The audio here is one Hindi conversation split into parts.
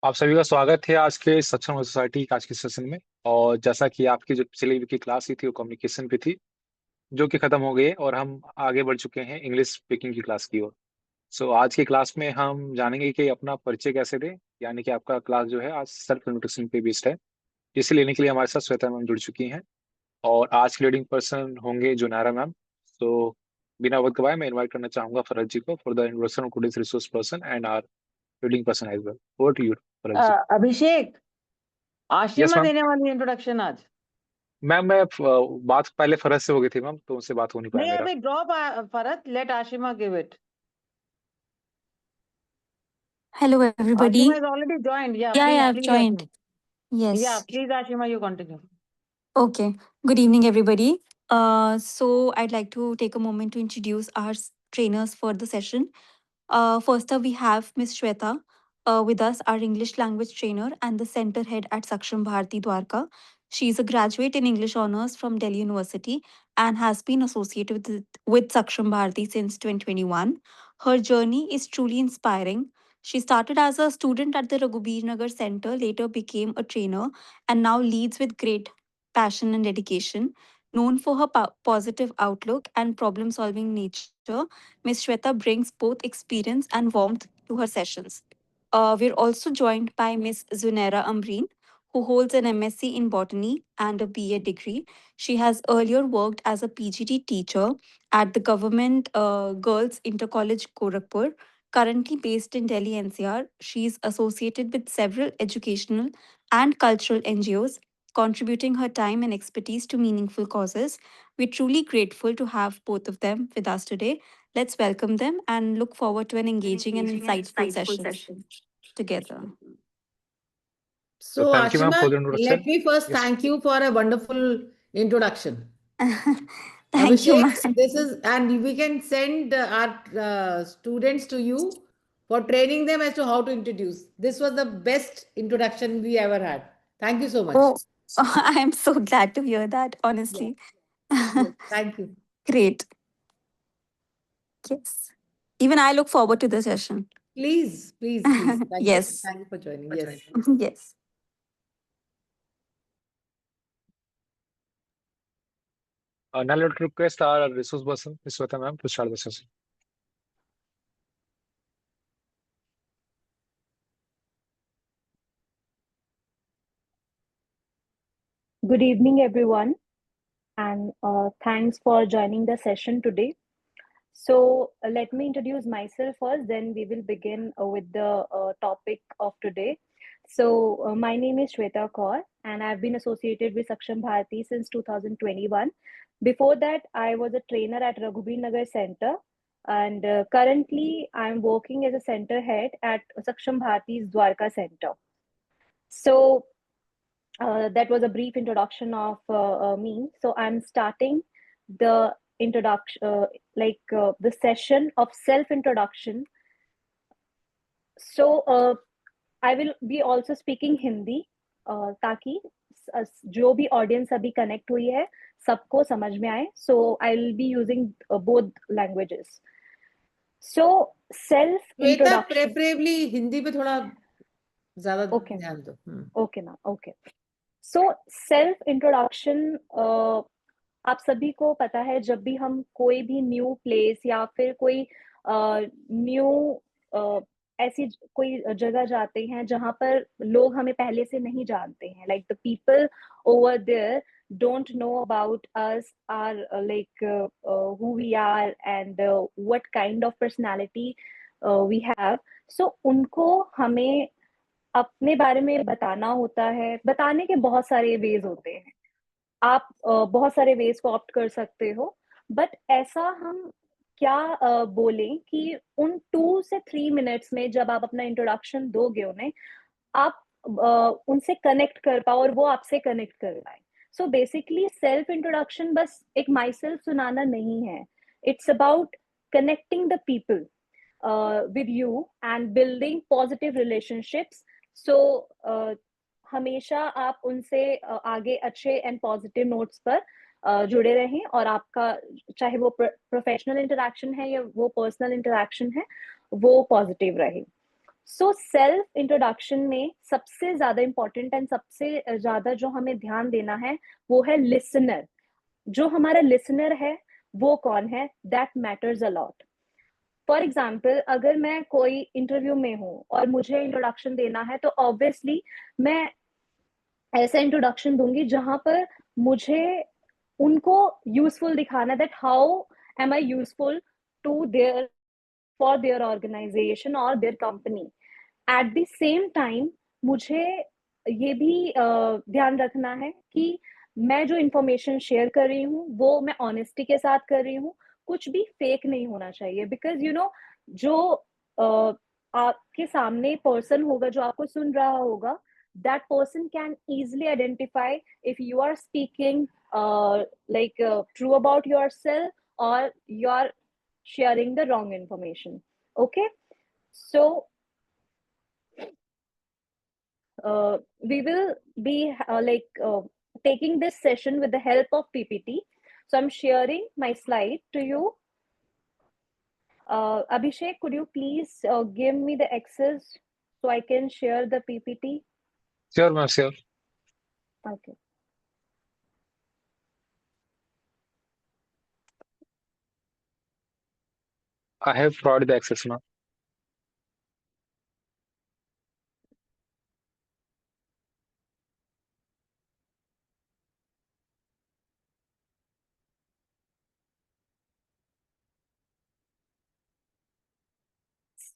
आप सभी का स्वागत है आज के सक्षम सोसाइटी के आज के सेशन में। और जैसा कि आपकी जो पिछली वीक की क्लास हुई थी वो कम्युनिकेशन पे थी, जो कि खत्म हो गई है और हम आगे बढ़ चुके हैं इंग्लिश स्पीकिंग की क्लास की ओर। सो आज की क्लास में हम जानेंगे कि अपना परिचय कैसे दें, यानी कि आपका क्लास जो है आज सेल्फ इंट्रोडक्शन पे बेस्ड है। इसे लेने के लिए हमारे साथ श्वेता मैम जुड़ चुकी हैं और आज की लीडिंग पर्सन होंगे जुनैरा मैम। तो बिना वक्त गवाए मैं इनवाइट करना चाहूंगा फरज जी को for the introduction of today's resource person and our leading person as well. Over to you Faraz ji. Abhishek, yes Ashima ma'am. देने वाली इंट्रोडक्शन आज। मैम मैं बात पहले फरज से हो गई थी मैम, तो उनसे बात हो नहीं पाया नहीं, मेरा। अभी ड्रॉप फरत, let Ashima give it. Hello, everybody. Ashima is already joined. Yeah, Yeah, please, I've please, joined. Ashima. Yes. Yeah, please, Ashima, you continue. Okay. Good evening, everybody. So I'd like to take a moment to introduce our trainers for the session. First up, we have Miss Shweta with us, our English language trainer and the center head at Saksham Bharati Dwarka. She is a graduate in English honors from Delhi University and has been associated with Saksham Bharati since 2021. Her journey is truly inspiring. She started as a student at the Raghubir Nagar Center, later became a trainer, and now leads with great passion and dedication. Known for her positive outlook and problem solving nature, Ms. Shweta brings both experience and warmth to her sessions. We're also joined by Ms. Zunera Amreen, who holds an MSc in botany and a BA degree. She has earlier worked as a PGT teacher at the Government Girls Intercollege Gorakhpur. Currently based in Delhi NCR, she is associated with several educational and cultural NGOs, contributing her time and expertise to meaningful causes. We're truly grateful to have both of them with us today. Let's welcome them and look forward to an engaging and insightful session together. So So, thank you ma'am Ashima, for the let introduction. me first Yes. thank you for a wonderful introduction. Thank you, Abhishek, ma'am. this is, and we can send our students to you for training them as to how to introduce. This was the best introduction we ever had. Thank you so much. Oh, I am so glad to hear that, Yeah. honestly. Yes, thank you. Great. Yes. Even I look forward to the session. Please, please, please. Thank you. Yes. Thank you for joining. Yes. Yes. Now let request our resource person, Ms. Sweta ma'am, to start the session. Good evening, everyone, and thanks for joining the session today. So, let me introduce myself first, then we will begin with the topic of today. So, my name is Shweta Kaur, and I've been associated with Saksham Bharati since 2021. Before that, I was a trainer at Raghubir Nagar Center, and currently, I'm working as a center head at Saksham Bharati's Dwarka Center. So, that was a brief introduction of me. So I'm starting the introduction, the session of self introduction. So I will be also speaking Hindi, ताकि जो भी ऑडियंस अभी कनेक्ट हुई है सबको समझ में आए. So I will be using both languages. So self Shweta, introduction. Preferably Hindi पे थोड़ा ज्यादा Okay. ध्यान दो. Okay ना. Okay. So self introduction, आप सभी को पता है जब भी हम कोई भी न्यू प्लेस या फिर कोई न्यू ऐसी कोई जगह जाते हैं जहां पर लोग हमें पहले से नहीं जानते हैं, like the people over there don't know about us, our who we are and what kind of personality we have. So उनको हमें अपने बारे में बताना होता है. बताने के बहुत सारे वेज होते हैं. आप बहुत सारे वेज को ऑप्ट कर सकते हो, बट ऐसा हम क्या बोलें कि उन 2 से 3 मिनट्स में जब आप अपना इंट्रोडक्शन दोगे उन्हें, आप उनसे कनेक्ट कर पाओ और वो आपसे कनेक्ट कर पाए. सो बेसिकली सेल्फ इंट्रोडक्शन बस एक माई सेल्फ सुनाना नहीं है. It's about connecting the people with you and building positive relationships. So हमेशा आप उनसे आगे अच्छे एंड पॉजिटिव नोट्स पर जुड़े रहें और आपका चाहे वो प्रोफेशनल इंटरेक्शन है या वो पर्सनल इंटरेक्शन है वो पॉजिटिव रहे. सो सेल्फ इंट्रोडक्शन में सबसे ज्यादा इंपॉर्टेंट एंड सबसे ज्यादा जो हमें ध्यान देना है वो है लिसनर. जो हमारा लिसनर है वो कौन है, that matters a lot. For example, अगर मैं कोई इंटरव्यू में हूँ और मुझे इंट्रोडक्शन देना है तो ऑब्वियसली मैं ऐसा इंट्रोडक्शन दूंगी जहां पर मुझे उनको यूजफुल दिखाना, that how am I useful to their, for their organisation और their company. At the same time मुझे ये भी ध्यान रखना है कि मैं जो इंफॉर्मेशन शेयर कर रही हूँ वो मैं ऑनेस्टी के साथ कर रही हूँ, कुछ भी फेक नहीं होना चाहिए. बिकॉज यू नो जो आपके सामने पर्सन होगा जो आपको सुन रहा होगा, that person can easily identify if you are speaking true about yourself or you are sharing the wrong information. Okay, so we will be taking this session with the help of PPT. So I'm sharing my slide to you. Abhishek, could you please give me the access so I can share the PPT? Sure, ma'am, sure. Okay. I have provided the access now.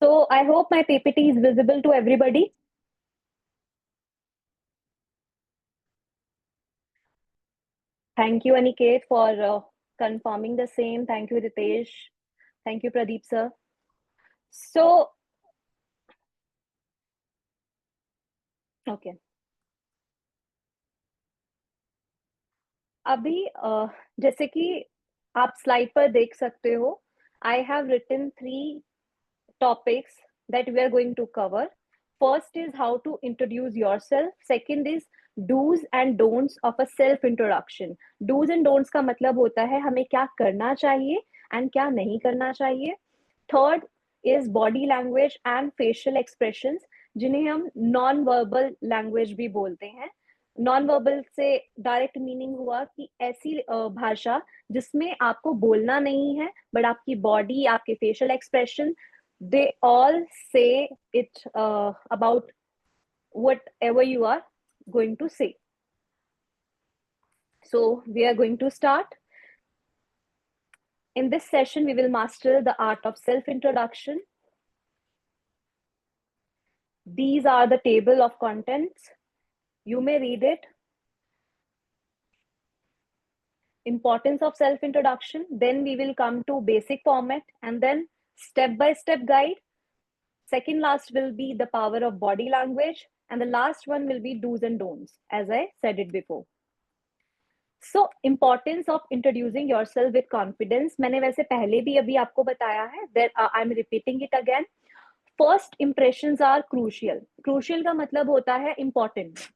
So I hope my PPT is visible to everybody. Thank you, Aniket, for confirming the same. Thank you, Ritesh. Thank you, Pradeep sir. So, okay. अभी जैसे कि आप स्लाइड पर देख सकते हो, I have written 3 topics that we are going to cover. First is how to introduce yourself. Second is do's and don'ts of a self introduction. Do's and don'ts का मतलब होता है हमें क्या करना चाहिए and क्या नहीं करना चाहिए. Third is body language and facial expressions, जिन्हें हम नॉन वर्बल लैंग्वेज भी बोलते हैं. नॉन वर्बल से डायरेक्ट मीनिंग हुआ कि ऐसी भाषा जिसमें आपको बोलना नहीं है बट आपकी बॉडी, आपके facial expression, they all say it about whatever you are going to say. So we are going to start. In this session, we will master the art of self-introduction. These are the table of contents. You may read it. Importance of self-introduction. Then we will come to basic format and then step-by-step guide. Second last will be the power of body language. And the last one will be do's and don'ts, as I said it before. So importance of introducing yourself with confidence. मैंने वैसे पहले भी अभी आपको बताया है. That I'm repeating it again. First impressions are crucial. Crucial का मतलब होता है important.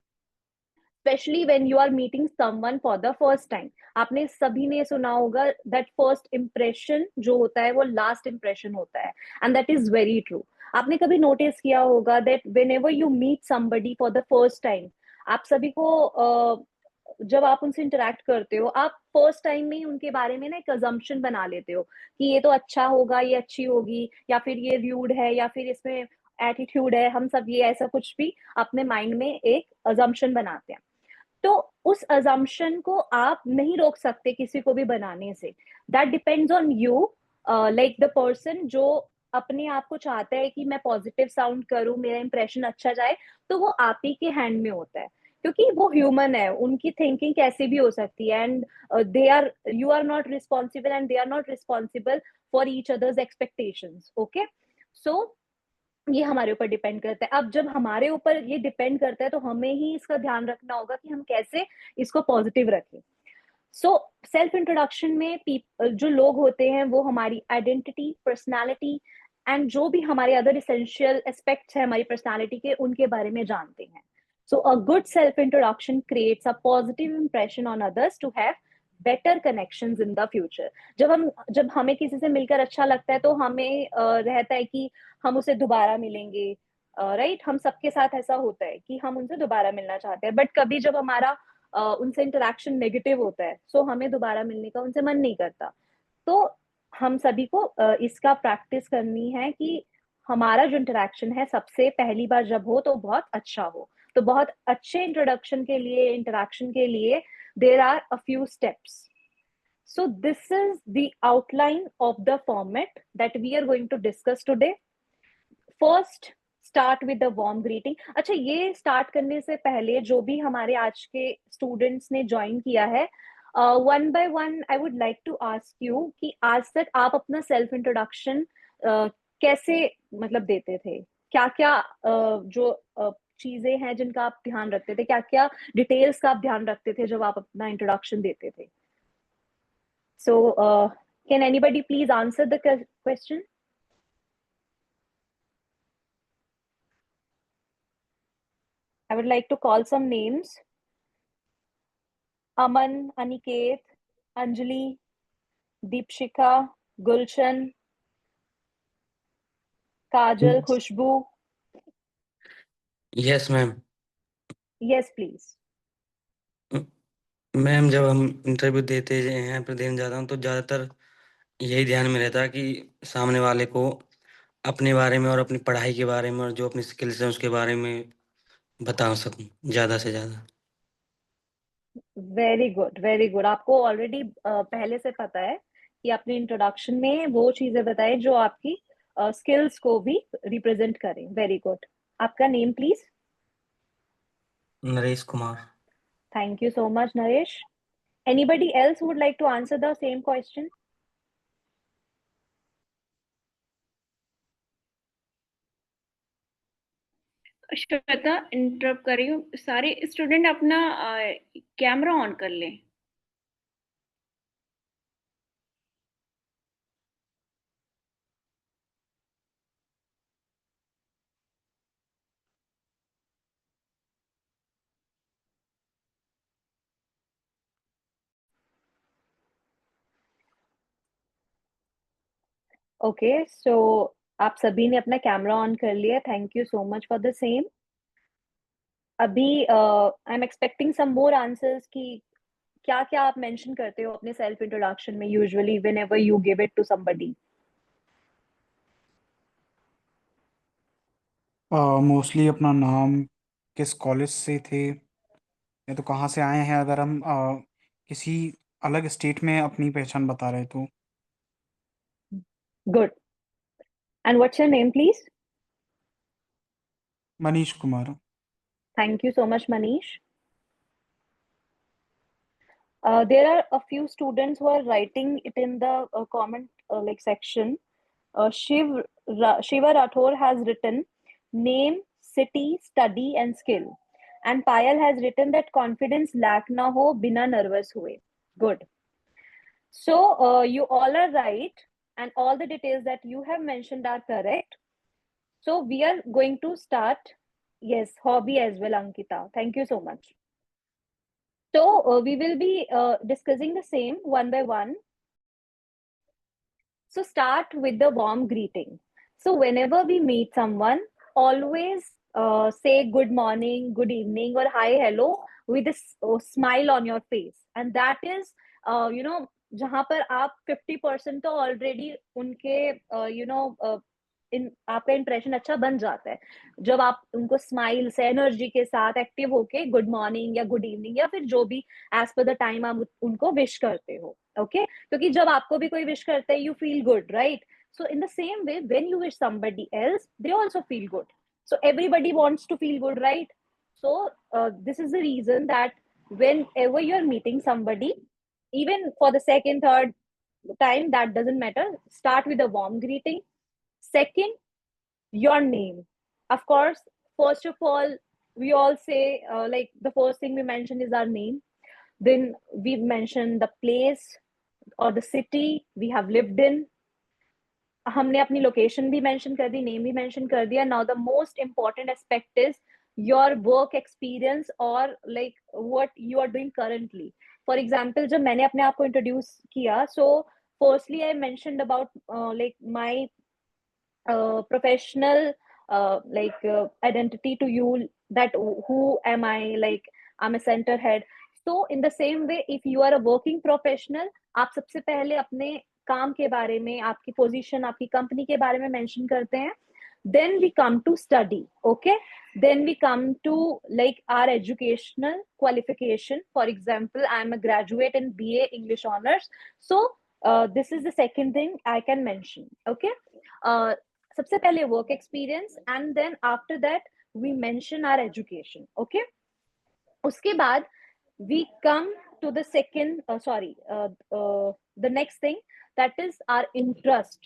Especially when you are meeting someone for the first time. आपने सभी ने सुना होगा that first impression जो होता है वो last impression होता है. And that is very true. आपने कभी notice किया होगा that whenever you meet somebody for the first time, आप सभी को जब आप उनसे इंटरेक्ट करते हो, आप फर्स्ट टाइम में ही उनके बारे में ना एक अजम्पशन बना लेते हो कि ये तो अच्छा होगा, ये अच्छी होगी, या फिर ये रूड है, या फिर इसमें एटीट्यूड है. हम सब ये ऐसा कुछ भी अपने माइंड में एक अजम्पशन बनाते हैं. तो उस अजम्पशन को आप नहीं रोक सकते किसी को भी बनाने से. That depends on you, like the person जो अपने आप को चाहता है कि मैं पॉजिटिव साउंड करूं, मेरा इंप्रेशन अच्छा जाए, तो वो आप ही के हैंड में होता है, क्योंकि वो ह्यूमन है, उनकी थिंकिंग कैसी भी हो सकती है. And you are not responsible and they are not responsible for each others expectations. Okay, so ये हमारे ऊपर डिपेंड करता है. अब जब हमारे ऊपर ये डिपेंड करता है तो हमें ही इसका ध्यान रखना होगा कि हम कैसे इसको पॉजिटिव रखें. सो सेल्फ इंट्रोडक्शन में जो लोग होते हैं वो हमारी आइडेंटिटी, पर्सनालिटी एंड जो भी हमारे अदर इसेंशियल एस्पेक्ट्स है हमारी पर्सनालिटी के, उनके बारे में जानते हैं. So a good self-introduction creates a positive impression on others to have better connections in the future. जब हमें किसी से मिलकर अच्छा लगता है तो हमें रहता है कि हम उसे दोबारा मिलेंगे, राइट हम सबके साथ ऐसा होता है कि हम उनसे दोबारा मिलना चाहते हैं, बट कभी जब हमारा उनसे इंटरेक्शन नेगेटिव होता है सो हमें दोबारा मिलने का उनसे मन नहीं करता। तो हम सभी को इसका प्रैक्टिस करनी है कि हमारा जो इंटरेक्शन है सबसे पहली बार जब हो तो बहुत अच्छा हो। तो बहुत अच्छे इंट्रोडक्शन के लिए, इंटरेक्शन के लिए there are a few steps. So this is the outline of the format that we are going to discuss today. First, start with the warm greeting. अच्छा, ये start करने से पहले जो भी हमारे आज के students ने join किया है, one by one I would like to ask you कि आज तक आप अपना self introduction कैसे मतलब देते थे? क्या क्या जो चीजें हैं जिनका आप ध्यान रखते थे, क्या क्या डिटेल्स का आप ध्यान रखते थे जब आप अपना इंट्रोडक्शन देते थे? So, can anybody please answer the question? I would like to call some names. Aman, Aniket, Anjali, Deepshika, Gulshan, Kajal, Khushbu. Yes ma'am. Yes, please. Ma'am जब हम इंटरव्यू देते हैं पर देने जाता हूँ तो ज़्यादातर यही ध्यान में रहता है कि सामने वाले को अपने बारे में और अपनी पढ़ाई के बारे में और जो अपनी स्किल्स हैं उसके बारे में बता सकूं ज़्यादा से ज़्यादा। Very good, very good. आपको ऑलरेडी पहले से पता है कि अपने इंट्रोडक्शन में वो चीजें बताएं जो आपकी स्किल्स को भी रिप्रेजेंट करें। Very good. आपका name please? Naresh Kumar. Thank you so much, Naresh. Anybody else who would like to answer the same question? Shweta interrupt कर रही हूँ, सारे स्टूडेंट अपना कैमरा ऑन कर लें। ओके, सो आप सभी ने अपना कैमरा ऑन कर लिया। Thank you so much for the same. अभी I am expecting some more answers कि क्या क्या आप मेंशन करते हो अपने सेल्फ इंट्रोडक्शन में usually whenever you give it to somebody? Mostly अपना नाम, किस कॉलेज से थे या तो कहाँ से आए हैं, अगर हम किसी अलग स्टेट में अपनी पहचान बता रहे तो। Good. And what's your name please? Manish Kumar. Thank you so much, Manish. There are a few students who are writing it in the comment section. Shiva Rathore has written name, city, study and skill. And Payal has written that confidence lack na ho bina nervous hue. Good. So you all are right and all the details that you have mentioned are correct. So we are going to start. Yes, hobby as well, Ankita. Thank you so much. So we will be discussing the same one by one. So start with the warm greeting. So whenever we meet someone, always say good morning, good evening, or hi, hello with a smile on your face. And that is, जहाँ पर आप 50% तो already उनके, आपका इंप्रेशन अच्छा बन जाता है जब आप उनको स्माइल से, एनर्जी के साथ एक्टिव होके गुड मॉर्निंग या गुड इवनिंग या फिर जो भी एज पर द टाइम आप उनको विश करते हो। ओके, क्योंकि जब आपको भी कोई विश करता है you feel good, right? So in the same way, when you wish somebody else, they also feel good. So everybody wants to feel good, right? So this is the reason that whenever you're meeting somebody, even for the second, third time, that doesn't matter, start with a warm greeting. Second, your name. Of course, first of all, we all say the first thing we mention is our name. Then we mention the place or the city we have lived in. हमने अपनी लोकेशन भी मेंशन कर दी, नेम भी मेंशन कर दिया. Now the most important aspect is your work experience और like what you are doing currently. For example, जब मैंने अपने आप को इंट्रोड्यूस किया, so firstly I mentioned about like my professional identity to you, that who am I, like I'm a center head. So in the same way, if you are a working professional, आप सबसे पहले अपने काम के बारे में, आपकी पोजीशन, आपकी कंपनी के बारे में मेंशन करते हैं. Then we come to study, okay? Then we come to like our educational qualification. For example, I'm a graduate in BA English Honors. So this is the second thing I can mention, okay? सबसे पहले work experience, and then after that we mention our education, okay? उसके बाद we come to the second, the next thing, that is our interest,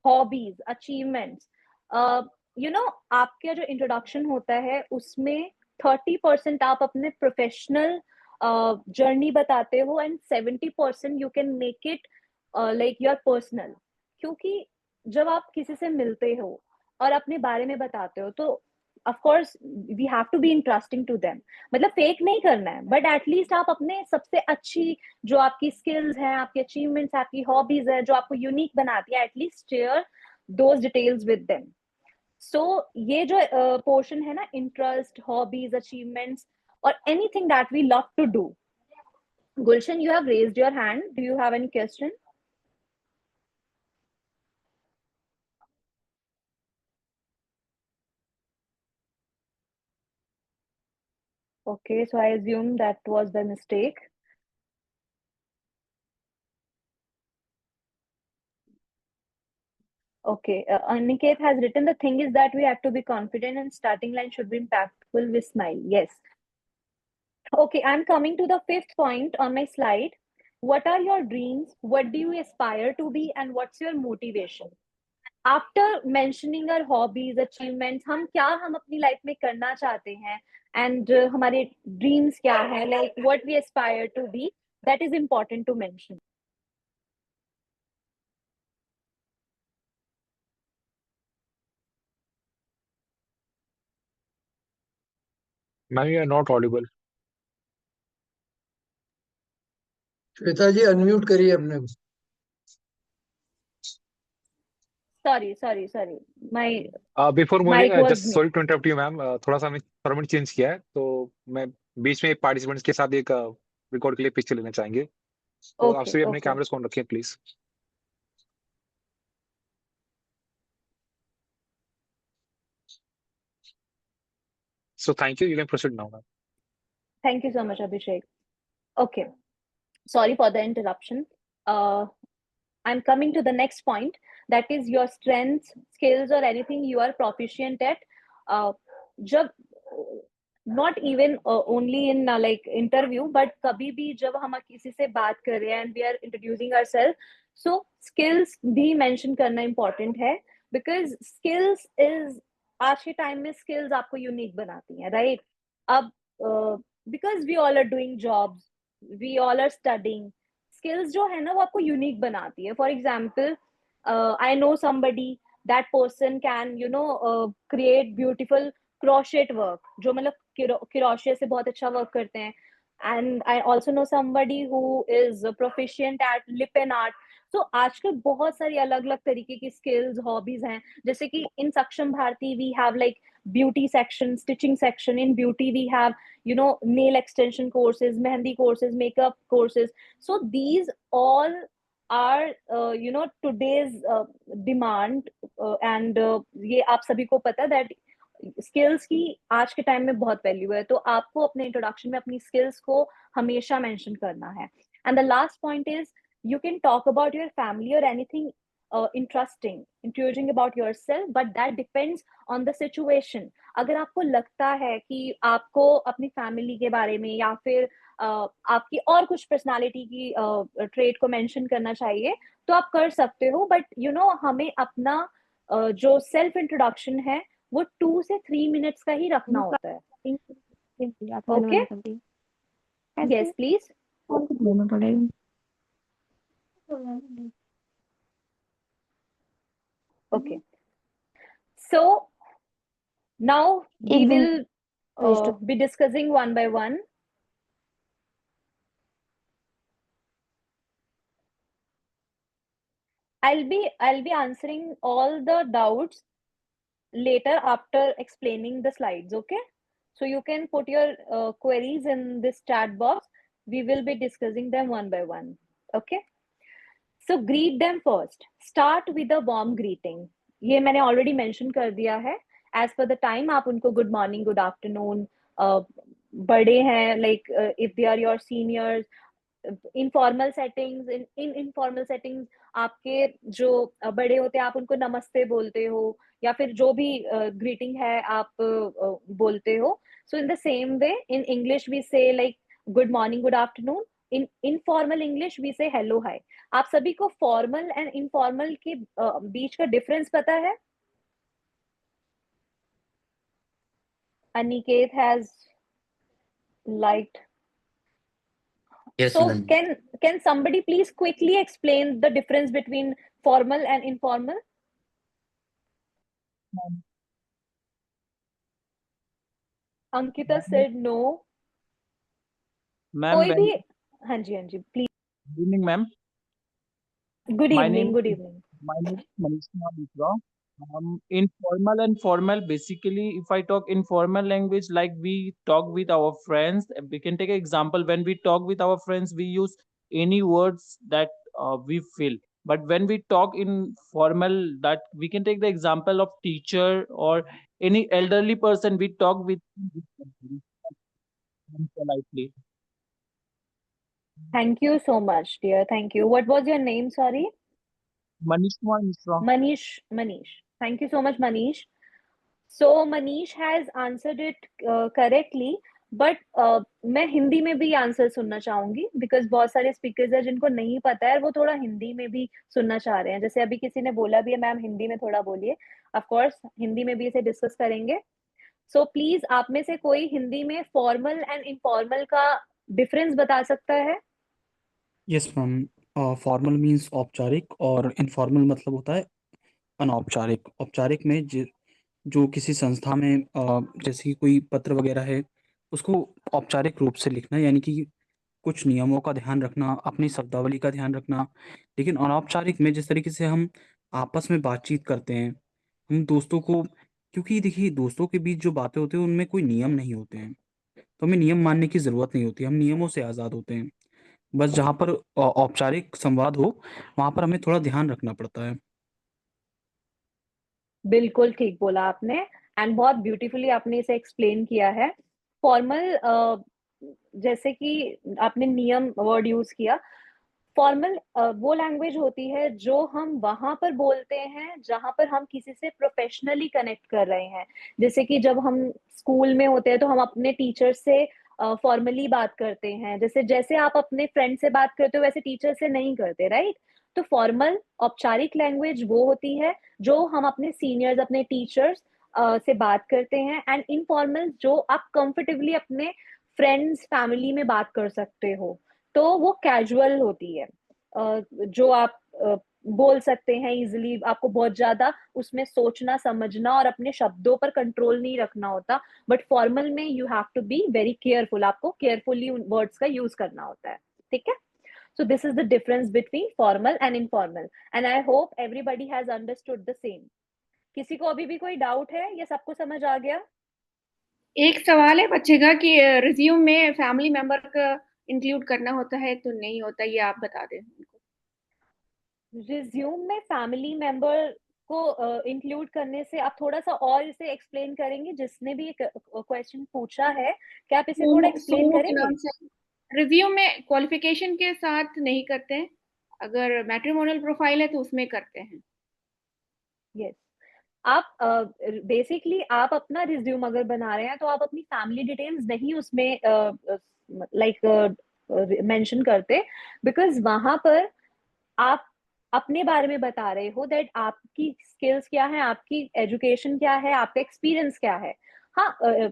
hobbies, achievements. आपका जो इंट्रोडक्शन होता है उसमें 30% आप अपने प्रोफेशनल जर्नी बताते हो, and 70% you can make it like your personal. क्योंकि जब आप किसी से मिलते हो और अपने बारे में बताते हो, तो of course we have to be interesting to them. मतलब फेक नहीं करना है, बट एटलीस्ट आप अपने सबसे अच्छी जो आपकी स्किल्स हैं, आपकी अचीवमेंट्स, आपकी हॉबीज है, जो आपको यूनिक बनाती है, atleast share those details with them. So ये जो पोर्शन है ना, इंटरेस्ट, हॉबीज, अचीवमेंट्स और anything that we love to do. Gulshan, you have raised your hand. Do you have any question? Okay, so I assume that was the mistake. Okay, Aniket has written, the thing is that we have to be confident and starting line should be impactful with smile. Yes. Okay, I'm coming to the fifth point on my slide. What are your dreams? What do you aspire to be? And what's your motivation? After mentioning our hobbies, achievements, हम अपनी लाइफ में करना चाहते हैं, and हमारे dreams क्या है, like what we aspire to be, that is important to mention. Ma'am, you are not audible. Shweta ji unmute करिए अपने को. Sorry. My Before mic moving, was just mute. sorry to interrupt you, ma'am. थोड़ा सा हमने फॉर्मेट चेंज किया है, तो मैं बीच में पार्टिसिपेंट्स के साथ एक रिकॉर्ड के लिए पिक्चर लेना चाहेंगे. तो आप Okay, सभी अपने okay. कैमरास ऑन रखें please. So thank you. You can proceed now, ma'am. Thank you so much, Abhishek. Okay, sorry for the interruption. I'm coming to the next point, that is your strengths, skills, or anything you are proficient at. जब not even only in like interview, but कभी भी जब हम किसी से बात कर रहे हैं and we are introducing ourselves, so skills भी mention करना important है, because skills is आज के टाइम में skills आपको unique बनाती हैं, right? अब because we all are doing jobs, we all are studying, skills जो है ना वो आपको unique बनाती है. For example, I know somebody, that person can create beautiful crochet work, जो मतलब crochet से बहुत अच्छा work करते हैं. And I also know somebody who is proficient at lip and art. So आजकल बहुत सारी अलग अलग तरीके की skills, hobbies हैं. जैसे कि in Saksham Bharti we have like beauty section, stitching section. In beauty we have nail extension courses, mehendi courses, makeup courses. So these all are today's demand, and ये आप सभी को पता है that स्किल्स की आज के टाइम में बहुत वैल्यू है. तो आपको अपने इंट्रोडक्शन में अपनी स्किल्स को हमेशा मेंशन करना है. And the last point is you can talk about your family or anything interesting, introducing about yourself, but that depends on the situation. अगर आपको लगता है कि आपको अपनी फैमिली के बारे में या फिर आपकी और कुछ पर्सनालिटी की ट्रेट को मेंशन करना चाहिए, तो आप कर सकते हो, बट हमें अपना जो सेल्फ इंट्रोडक्शन है वो 2 से 3 मिनट्स का ही रखना होता है. Okay, yes please. Okay, so now we will be discussing one by one. I'll be answering all the doubts later after explaining the slides. Okay, so you can put your queries in this chat box. We will be discussing them one by one. Okay, so greet them first. Start with a warm greeting. ये मैंने already mention कर दिया है. As per the time आप उनको good morning, good afternoon, बड़े हैं, like if they are your seniors, informal settings, in informal settings आपके जो बड़े होते हैं आप उनको नमस्ते बोलते हो, या फिर जो भी ग्रीटिंग है आप बोलते हो. So in the same way in English we say like good morning, good afternoon. In informal English we say hello, hi. आप सभी को फॉर्मल एंड इनफॉर्मल के बीच का डिफरेंस पता है? Aniket has liked. Yes, So ma'am. can somebody please quickly explain the difference between formal and informal? Ankita said no. Ma'am कोई भी? हाँ जी please. Good evening ma'am. Good My evening. name good evening. my name is Manish Mishra. Informal and formal. Basically, if I talk informal language, like we talk with our friends, we can take an example. When we talk with our friends, we use any words that we feel. But when we talk in formal, that we can take the example of teacher or any elderly person. We talk with politely. Thank you so much, dear. Thank you. What was your name? Sorry. Manish Kumar Mishra. Manish. Thank you so much, Manish. So Manish has answered it correctly. But मैं हिंदी में भी आंसर सुनना चाहूंगी, बिकॉज बहुत सारे स्पीकर्स हैं जिनको नहीं पता है, वो थोड़ा हिंदी में भी सुनना चाह रहे हैं. जैसे अभी किसी ने बोला भी है मैम हिंदी में थोड़ा बोलिए. ऑफ कोर्स हिंदी में भी इसे डिस्कस करेंगे. सो प्लीज आप में से कोई हिंदी में फॉर्मल एंड इनफॉर्मल का डिफरेंस बता सकता है? Yes ma'am. फॉर्मल मीन्स औपचारिक और इनफॉर्मल मतलब होता है अनौपचारिक. औपचारिक में जो किसी संस्था में जैसे कि कोई पत्र वगैरह है, उसको औपचारिक रूप से लिखना, यानी कि कुछ नियमों का ध्यान रखना, अपनी शब्दावली का ध्यान रखना. लेकिन अनौपचारिक में जिस तरीके से हम आपस में बातचीत करते हैं, हम दोस्तों को, क्योंकि देखिए दोस्तों के बीच जो बातें होती हैं उनमें कोई नियम नहीं होते हैं, तो हमें नियम मानने की ज़रूरत नहीं होती, हम नियमों से आज़ाद होते हैं. बस जहाँ पर औपचारिक संवाद हो वहाँ पर हमें थोड़ा ध्यान रखना पड़ता है. बिल्कुल ठीक बोला आपने, एंड बहुत ब्यूटीफुली आपने इसे एक्सप्लेन किया है. फॉर्मल, जैसे कि आपने नियम वर्ड यूज किया. फॉर्मल वो लैंग्वेज होती है जो हम वहां पर बोलते हैं जहां पर हम किसी से प्रोफेशनली कनेक्ट कर रहे हैं. जैसे कि जब हम स्कूल में होते हैं तो हम अपने टीचर से फॉर्मली बात करते हैं. जैसे जैसे आप अपने फ्रेंड से बात करते हो वैसे टीचर से नहीं करते, राइट? तो फॉर्मल औपचारिक लैंग्वेज वो होती है जो हम अपने सीनियर्स, अपने टीचर्स से बात करते हैं. एंड इनफॉर्मल जो आप कंफर्टेबली अपने फ्रेंड्स, फैमिली में बात कर सकते हो, तो वो कैजुअल होती है. जो आप बोल सकते हैं इजिली. आपको बहुत ज्यादा उसमें सोचना, समझना और अपने शब्दों पर कंट्रोल नहीं रखना होता. बट फॉर्मल में you have to be very careful. आपको केयरफुली उन वर्ड्स का यूज करना होता है. ठीक है? So this is the difference between formal and informal, and I hope everybody has understood the same. किसी को अभी भी कोई डाउट है या सबको समझ आ गया? एक सवाल है बच्चे का कि रिज्यूम में फैमिली मेंबर का इंक्लूड करना होता है तो नहीं होता, ये आप बता दें. रिज्यूम में फैमिली मेंबर को इंक्लूड करने से आप थोड़ा सा और इसे एक्सप्लेन करेंगे? जिसने भी एक क्वेश्चन पूछा है, क्या आप इसे थोड़ा एक्सप्लेन करेंगे? रिज्यूम में क्वालिफिकेशन के साथ नहीं करते हैं, अगर मैट्रिमोनियल प्रोफाइल है तो उसमें करते हैं. यस. आप बेसिकली आप अपना रिज्यूम अगर बना रहे हैं तो आप अपनी फैमिली डिटेल्स नहीं उसमें लाइक मेंशन करते, बिकॉज वहां पर आप अपने बारे में बता रहे हो दैट आपकी स्किल्स क्या है, आपकी एजुकेशन क्या है, आपका एक्सपीरियंस क्या है. हाँ,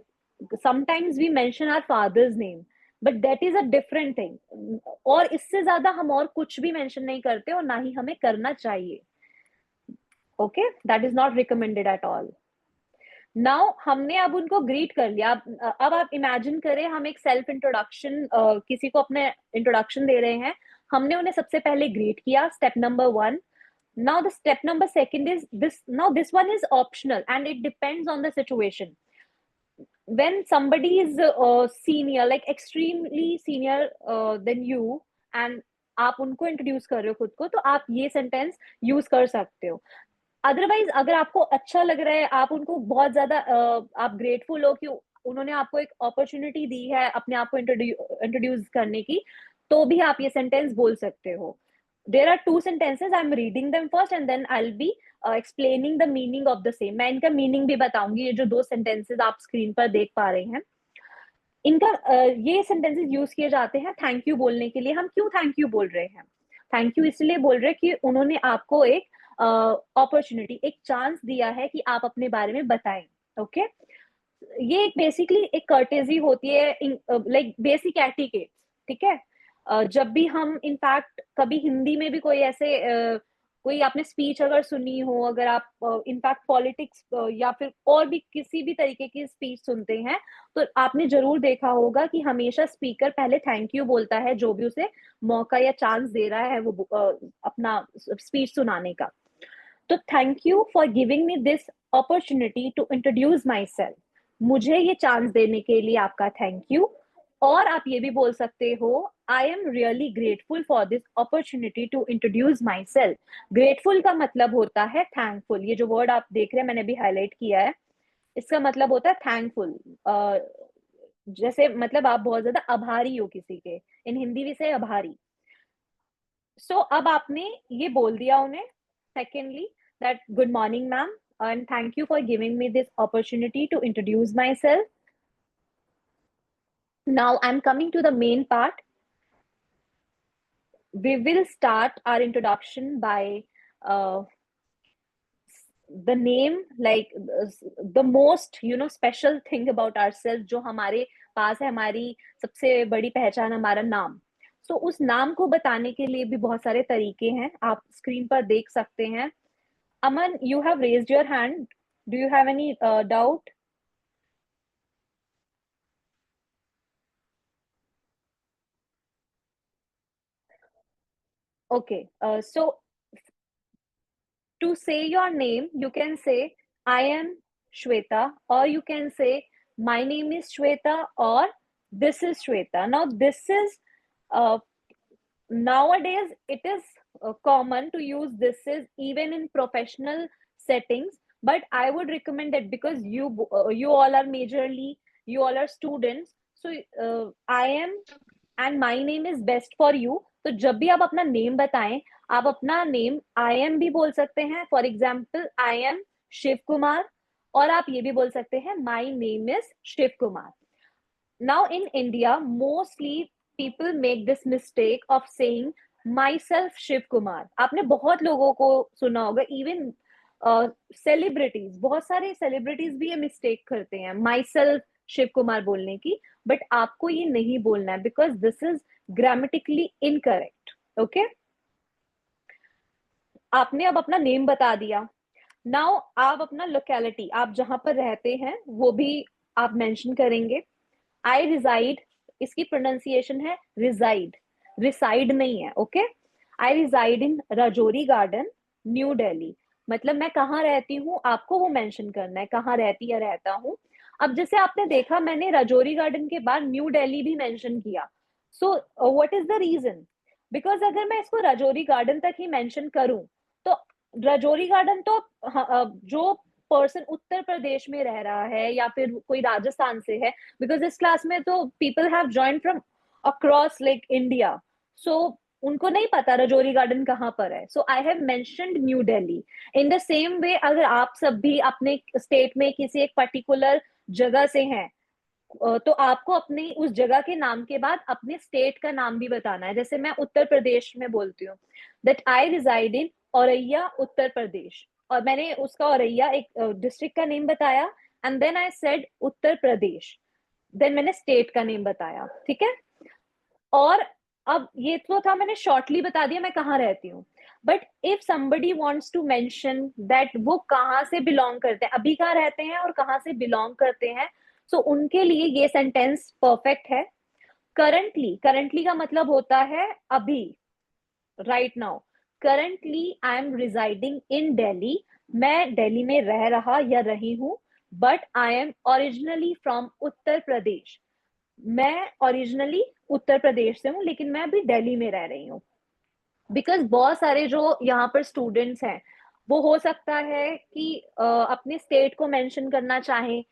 sometimes we mention our father's name, but that is a different thing. और इससे ज्यादा हम और कुछ भी मेंशन नहीं करते और ना ही हमें करना चाहिए. Okay, that is not recommended at all. Now हमने अब उनको ग्रीट कर लिया. अब आप इमेजिन करें हम एक सेल्फ इंट्रोडक्शन, किसी को अपने इंट्रोडक्शन दे रहे हैं. हमने उन्हें सबसे पहले ग्रीट किया, step number 1. Now the step number second is this. Now this one is optional and it depends on the situation. When somebody is senior, like extremely senior than you, and आप उनको इंट्रोड्यूस कर रहे हो खुद को, तो आप ये सेंटेंस यूज कर सकते हो. अदरवाइज अगर आपको अच्छा लग रहा है, आप उनको बहुत ज्यादा आप ग्रेटफुल हो कि उन्होंने आपको एक अपॉर्चुनिटी दी है अपने आप को इंट्रोड्यूस करने की, तो भी आप ये सेंटेंस बोल सकते हो. There are two sentences, I am reading them first and then I will be explaining the meaning of the same. मैं इनका मीनिंग भी बताऊंगी. ये जो दो सेंटेंसेस आप स्क्रीन पर देख पा रहे हैं, इनका ये सेंटेंसेस यूज किए जाते हैं थैंक यू बोलने के लिए. हम क्यों थैंक यू बोल रहे हैं? थैंक यू इसलिए बोल रहे हैं कि उन्होंने आपको एक अपॉर्चुनिटी, एक चांस दिया है कि आप अपने बारे में बताएं. ओके, ये एक बेसिकली एक कर्टेजी होती है, लाइक बेसिक एटिकेट. ठीक है, जब भी हम इनफैक्ट कभी हिंदी में भी कोई ऐसे कोई आपने स्पीच अगर सुनी हो, अगर आप इनफैक्ट पॉलिटिक्स या फिर और भी किसी भी तरीके की स्पीच सुनते हैं, तो आपने जरूर देखा होगा कि हमेशा स्पीकर पहले थैंक यू बोलता है जो भी उसे मौका या चांस दे रहा है वो अपना स्पीच सुनाने का. तो thank you for giving me this opportunity to introduce myself. मुझे ये चांस देने के लिए आपका थैंक यू. और आप ये भी बोल सकते हो, I am really grateful for this opportunity to introduce myself. Grateful का मतलब होता है थैंकफुल. ये जो वर्ड आप देख रहे हैं मैंने भी हाईलाइट किया है, इसका मतलब होता है थैंकफुल. जैसे मतलब आप बहुत ज्यादा आभारी हो किसी के, इन हिंदी भी से आभारी. सो अब आपने ये बोल दिया उन्हें secondly that good morning ma'am and thank you for giving me this opportunity to introduce myself. Now I'm coming to the main part. We will start our introduction by the name, like the most special thing about ourselves, जो हमारे पास है, हमारी सबसे बड़ी पहचान हमारा नाम. So उस नाम को बताने के लिए भी बहुत सारे तरीके हैं, आप स्क्रीन पर देख सकते हैं. Aman, you have raised your hand. Do you have any doubt? Okay. So to say your name, you can say I am Shweta, or you can say my name is Shweta, or this is Shweta. Now this is nowadays it is common to use this is even in professional settings, but I would recommend that because you all are majorly, you all are students, so I am and my name is best for you. तो जब भी आप अपना नेम बताएं, आप अपना नेम आई एम भी बोल सकते हैं. For example I am Shiv Kumar, और आप ये भी बोल सकते हैं my name is Shiv Kumar. Now in India mostly people make this mistake of saying myself Shiv Kumar. आपने बहुत लोगों को सुना होगा, even celebrities, बहुत सारे celebrities भी ये mistake करते हैं myself शिव कुमार बोलने की, but आपको ये नहीं बोलना है because this is grammatically incorrect. Okay? आपने अब अपना नेम बता दिया. Now आप अपना locality, आप जहां पर रहते हैं वो भी आप मेंशन करेंगे. I reside, इसकी प्रोनाउंसिएशन है रिजाइड, रिसाइड नहीं है. ओके, आई रिजाइड इन राजौरी गार्डन, न्यू दिल्ली. मतलब मैं कहाँ रहती हूँ, आपको वो मेंशन करना है कहाँ रहती या रहता हूँ. अब जैसे आपने देखा मैंने राजौरी गार्डन के बाद न्यू दिल्ली भी मेंशन किया. So what is the reason? Because अगर मैं इसको राजौरी गार्डन तक ही मेंशन करूं, तो राजौरी गार्डन तो जो पर्सन उत्तर प्रदेश में रह रहा है या फिर कोई राजस्थान से है, बिकॉज इस क्लास में तो people have joined from across like India, so उनको नहीं पता राजौरी गार्डन कहाँ पर है. So I have mentioned New Delhi. In the same way अगर आप सब भी अपने स्टेट में किसी एक पर्टिकुलर जगह से हैं, तो आपको अपनी उस जगह के नाम के बाद अपने स्टेट का नाम भी बताना है. जैसे मैं उत्तर प्रदेश में बोलती हूँ that I reside in Auraiya Uttar Pradesh, और मैंने उसका औरैया एक डिस्ट्रिक्ट का नेम बताया, and then I said Uttar Pradesh, then मैंने स्टेट का नेम बताया. ठीक है, और अब ये तो था मैंने शॉर्टली बता दिया मैं कहाँ रहती हूँ. But if somebody wants to mention that वो कहाँ से बिलोंग करते हैं, अभी कहाँ रहते हैं और कहाँ से बिलोंग करते हैं, सो उनके लिए ये सेंटेंस परफेक्ट है. करंटली, करंटली का मतलब होता है अभी, right now. currently I am residing in Delhi. मैं दिल्ली में रह रहा या रही हूँ. But I am originally from Uttar Pradesh. मैं ओरिजिनली उत्तर प्रदेश से हूँ, लेकिन मैं अभी दिल्ली में रह रही हूँ. बिकॉज बहुत सारे जो यहाँ पर स्टूडेंट्स हैं, वो हो सकता है कि अपने स्टेट को मेंशन करना चाहें,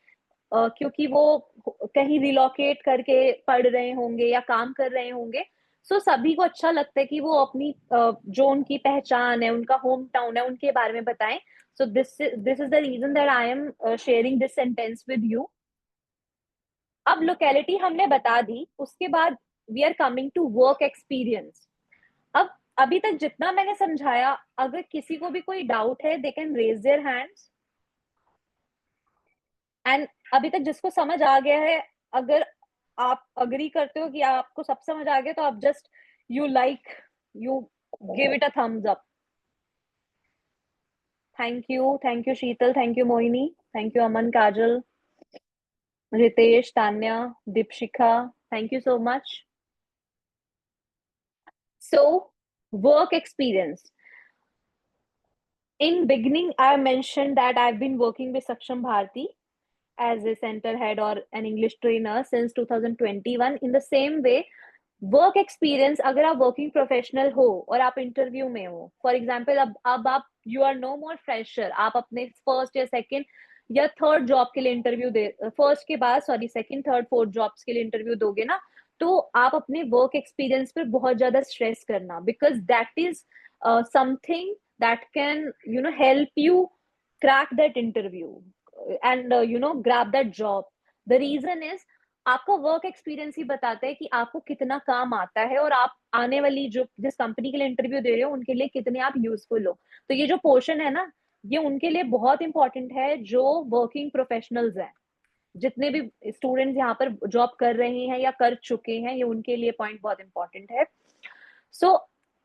क्योंकि वो कहीं रिलोकेट करके पढ़ रहे होंगे या काम कर रहे होंगे. सो सभी को अच्छा लगता है कि वो अपनी जो उनकी पहचान है, उनका होम टाउन है, उनके बारे में बताएं. So this is the reason that I am sharing this sentence with you. अब लोकेलिटी हमने बता दी, उसके बाद we are coming to work experience. अब अभी तक जितना मैंने समझाया, अगर किसी को भी कोई डाउट है, they can raise their hands. And अभी तक जिसको समझ आ गया है, अगर आप अग्री करते हो कि आपको सब समझ आ गया, तो आप just you give it a thumbs up. Thank you Sheetal, thank you Mohini, thank you Aman, Kajal, Ritesh, Tanya, Deepshikha, thank you so much. So, work experience. In beginning, I mentioned that I've been working with Saksham Bharti as a center head or an English trainer since 2021. In the same way, work experience, अगर आप working professional हो और आप interview में हो, for example, अब आप you are no more fresher, आप अपने first या second या third job के लिए interview दे, first के बाद sorry second third fourth jobs के लिए interview दोगे ना, तो आप अपने work experience पर बहुत ज़्यादा stress करना, because that is something that can help you crack that interview and grab that job. The reason is आपका वर्क एक्सपीरियंस ही बताता है कि आपको कितना काम आता है और आप आने वाली जो जिस कंपनी के लिए इंटरव्यू दे रहे हो उनके लिए कितने आप यूजफुल हो. तो ये जो पोर्शन है ना, ये उनके लिए बहुत इंपॉर्टेंट है जो वर्किंग प्रोफेशनल्स हैं. जितने भी स्टूडेंट्स यहाँ पर जॉब कर रहे हैं या कर चुके हैं, ये उनके लिए पॉइंट बहुत इंपॉर्टेंट है. सो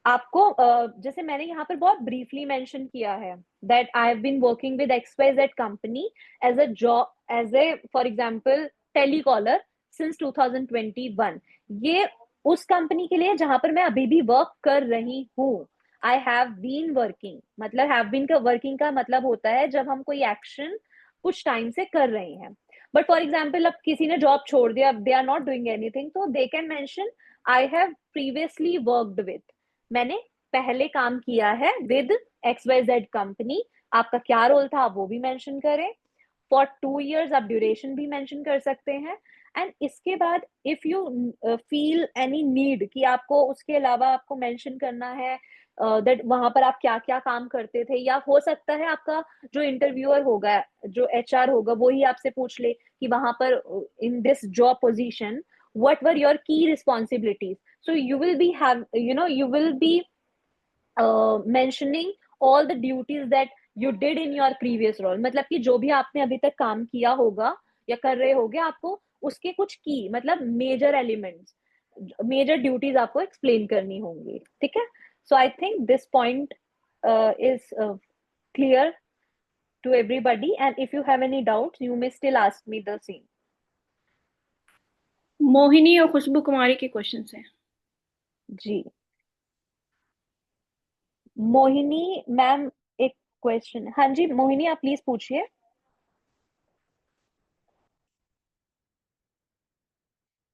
आपको जैसे मैंने यहाँ पर बहुत ब्रीफली मेंशन किया है that I have been working with XYZ company as a job, as a for example telecaller since 2021. ये उस कंपनी के लिए जहां पर मैं अभी भी वर्क कर रही हूँ. आई हैव बीन वर्किंग, मतलब हैव बीन का वर्किंग का मतलब होता है जब हम कोई एक्शन कुछ टाइम से कर रहे हैं. बट फॉर एग्जाम्पल अब किसी ने जॉब छोड़ दिया, they are not doing anything, तो they can mention I have previously worked with, मैंने पहले काम किया है विद XYZ कंपनी. आपका क्या रोल था वो भी मेंशन करें. फॉर 2 years आप ड्यूरेशन भी मेंशन कर सकते हैं. एंड इसके बाद if you feel any need कि आपको उसके अलावा आपको मेंशन करना है दैट वहां पर आप क्या क्या काम करते थे, या हो सकता है आपका जो इंटरव्यूअर होगा, जो HR होगा, वो ही आपसे पूछ ले कि वहां पर in this job position what were your key responsibilities. So you will be mentioning all the duties that you did in your previous role. मतलब कि जो भी आपने अभी तक काम किया होगा या कर रहे होगे, आपको उसके कुछ की मतलब मेजर एलिमेंट्स, मेजर ड्यूटीज आपको एक्सप्लेन करनी होंगी. ठीक है. So I think this point is clear to everybody, and if you have any doubts you may still ask me the same. Mohini और खुशबू कुमारी के क्वेश्चंस हैं. जी मोहिनी मैम एक क्वेश्चन. हाँ जी मोहिनी, आप प्लीज पूछिए.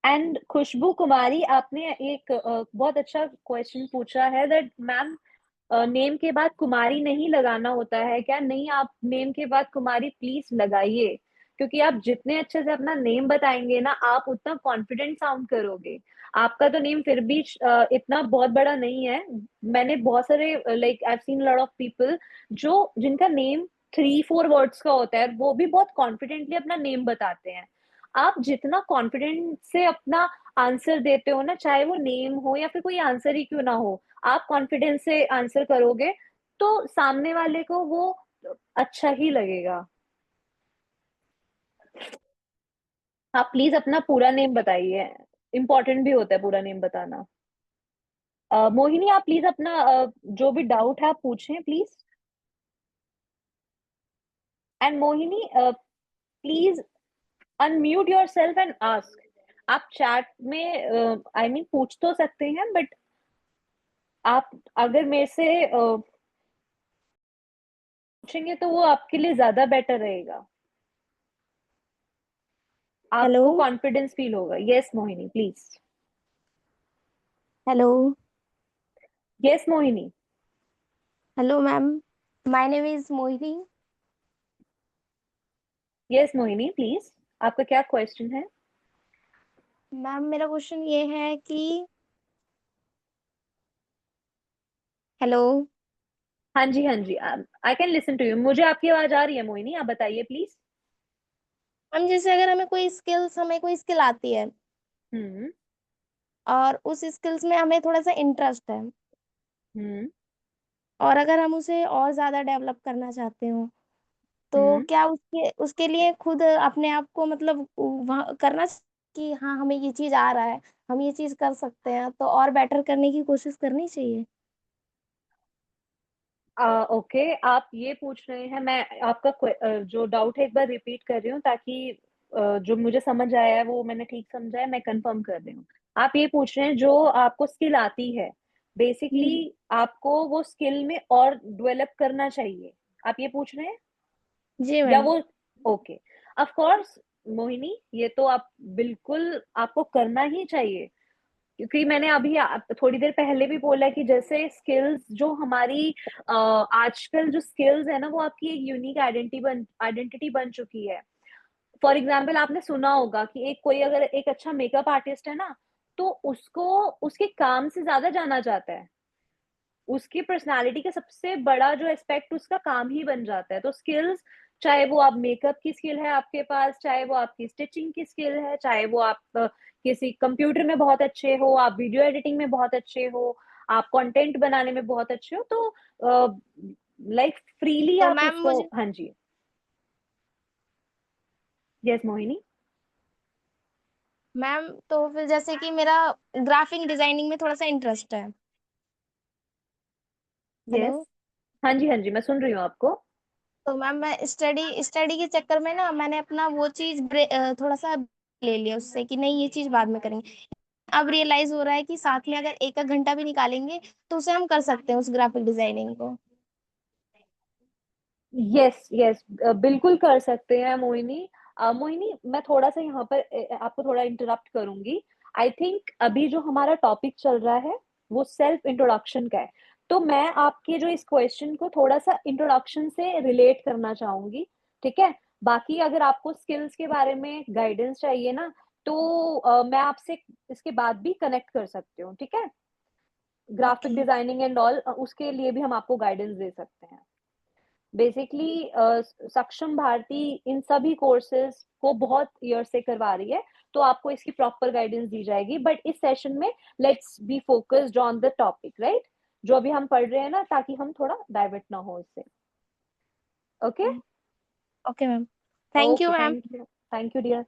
एंड खुशबू कुमारी, आपने एक बहुत अच्छा क्वेश्चन पूछा है दैट मैम नेम के बाद कुमारी नहीं लगाना होता है क्या? नहीं, आप नेम के बाद कुमारी प्लीज लगाइए, क्योंकि आप जितने अच्छे से अपना नेम बताएंगे ना, आप उतना कॉन्फिडेंट साउंड करोगे. आपका तो नेम फिर भी इतना बहुत बड़ा नहीं है. मैंने बहुत सारे like I have seen lot of people जो जिनका नेम 3-4 वर्ड्स का होता है, वो भी बहुत कॉन्फिडेंटली अपना नेम बताते हैं. आप जितना कॉन्फिडेंट से अपना आंसर देते हो ना, चाहे वो नेम हो या फिर कोई आंसर ही क्यों ना हो, आप कॉन्फिडेंस से आंसर करोगे तो सामने वाले को वो अच्छा ही लगेगा. आप प्लीज अपना पूरा नेम बताइए, इंपॉर्टेंट भी होता है पूरा नेम बताना. मोहिनी, आप प्लीज अपना जो भी डाउट है आप पूछें please. And Mohini please unmute yourself and ask. आप चैट में आई मीन पूछ तो सकते हैं, बट आप अगर मेरे से पूछेंगे तो वो आपके लिए ज्यादा बेटर रहेगा, आपको हेलो कॉन्फिडेंस फील होगा। Yes Mohini please. Hello yes Mohini. Hello ma'am, my name is Mohini. Yes Mohini please, आपका क्या क्वेश्चन है? मैम मेरा क्वेश्चन ये है कि हेलो हाँ जी हाँ जी, I can listen to you. मुझे आपकी आवाज आ रही है मोहिनी, आप बताइए प्लीज। मैम, जैसे अगर हमें कोई स्किल आती है हम्म और उस स्किल्स में हमें थोड़ा सा इंटरेस्ट है, हम्म और अगर हम उसे और ज्यादा डेवलप करना चाहते हो, तो हम्म क्या उसके उसके लिए खुद अपने आप को मतलब वहाँ करना कि हाँ हमें ये चीज आ रहा है, हम ये चीज कर सकते हैं, तो और बेटर करने की कोशिश करनी चाहिए। ओके, आप ये पूछ रहे हैं, मैं आपका जो डाउट है एक बार रिपीट कर रही हूँ ताकि जो मुझे समझ आया है वो मैंने ठीक समझा है, मैं कंफर्म कर रही हूँ। आप ये पूछ रहे हैं जो आपको स्किल आती है, बेसिकली जी आपको वो स्किल में और डेवलप करना चाहिए, आप ये पूछ रहे हैं? जी या मैम। वो ओके, ऑफ कोर्स मोहिनी, ये तो आप बिल्कुल आपको करना ही चाहिए, क्योंकि मैंने अभी थोड़ी देर पहले भी बोला कि जैसे स्किल्स जो हमारी आजकल जो स्किल्स है ना वो आपकी एक यूनिक आइडेंटिटी बन चुकी है। फॉर एग्जाम्पल आपने सुना होगा कि एक कोई अगर एक अच्छा मेकअप आर्टिस्ट है ना, तो उसको उसके काम से ज्यादा जाना जाता है, उसकी पर्सनालिटी का सबसे बड़ा जो एस्पेक्ट उसका काम ही बन जाता है। तो स्किल्स, चाहे वो आप मेकअप की स्किल है आपके पास, चाहे वो आपकी स्टिचिंग की स्किल है, चाहे वो आप किसी कंप्यूटर में बहुत अच्छे हो, आप वीडियो एडिटिंग में बहुत अच्छे हो, आप कंटेंट बनाने में बहुत अच्छे हो, तो लाइक फ्रीली तो आप मैम उसको। मुझे हाँ जी। यस मोहिनी। मैम तो फिर जैसे कि मेरा ग्राफिक डिजाइनिंग में थोड़ा सा इंटरेस्ट है। हेलो। यस। हाँ जी हाँ जी, मैं सुन रही हूँ आपको। तो मैम मैं स्टडी स्टडी के चक्कर में ना मैंने अपना वो चीज थोड़ा सा ले लिया उससे कि नहीं ये चीज बाद में करेंगे। अब रियलाइज हो रहा है कि साथ में अगर एक एक घंटा भी निकालेंगे तो उसे हम कर सकते हैं उस ग्राफिक डिजाइनिंग को। यस यस, बिल्कुल कर सकते हैं मोहिनी। मोहिनी, मैं थोड़ा सा यहाँ पर आपको थोड़ा इंटरप्ट करूंगी। आई थिंक अभी जो हमारा टॉपिक चल रहा है वो सेल्फ इंट्रोडक्शन का है, तो मैं आपके जो इस क्वेश्चन को थोड़ा सा इंट्रोडक्शन से रिलेट करना चाहूंगी, ठीक है? बाकी अगर आपको स्किल्स के बारे में गाइडेंस चाहिए ना, तो मैं आपसे इसके बाद भी कनेक्ट कर सकती हूँ, ठीक है? Graphic okay. Designing and all, उसके लिए भी हम आपको गाइडेंस दे सकते हैं। बेसिकली सक्षम भारती इन सभी कोर्सेज को बहुत ईयर से करवा रही है, तो आपको इसकी प्रॉपर गाइडेंस दी जाएगी। बट इस सेशन में let's be focused on the topic, right, जो अभी हम पढ़ रहे हैं ना, ताकि हम थोड़ा डाइवर्ट ना हो इससे। Okay okay ma'am. Thank you okay, ma'am. Thank you dear.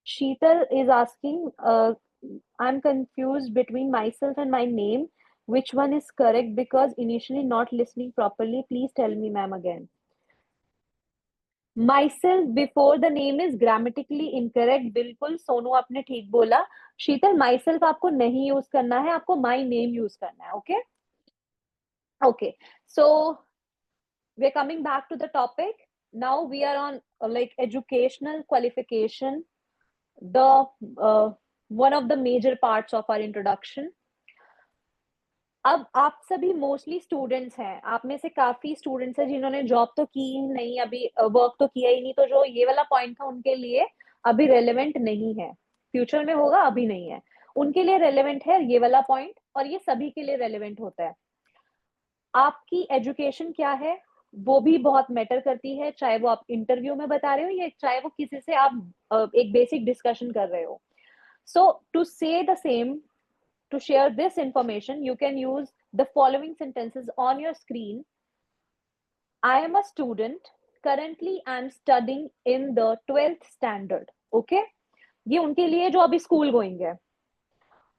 Sheetal is asking, I'm confused between myself and my name. Which one is correct? Because initially not listening properly. Please tell me, ma'am, again. Myself before the name is grammatically incorrect. बिल्कुल सोनू आपने ठीक बोला। शीतल, myself आपको नहीं यूज करना है, आपको my name यूज करना है। Okay okay, so we're coming back to the topic. Now we are on like educational qualification, the one of the major parts of our introduction. अब आप सभी मोस्टली स्टूडेंट्स हैं, आप में से काफी स्टूडेंट्स हैं जिन्होंने जॉब तो की ही नहीं, अभी वर्क तो किया ही नहीं, तो जो ये वाला पॉइंट था उनके लिए अभी रेलेवेंट नहीं है, फ्यूचर में होगा, अभी नहीं है। उनके लिए रेलेवेंट है ये वाला पॉइंट, और ये सभी के लिए रेलेवेंट होता है। आपकी एजुकेशन क्या है वो भी बहुत मैटर करती है, चाहे वो आप इंटरव्यू में बता रहे हो या चाहे वो किसी से आप एक बेसिक डिस्कशन कर रहे हो। सो टू से the same, to share this information, you can use the following sentences on your screen. I am a student. Currently, I am studying in the 12th standard. Okay? ये उनके लिए जो अभी स्कूल गोइंग है,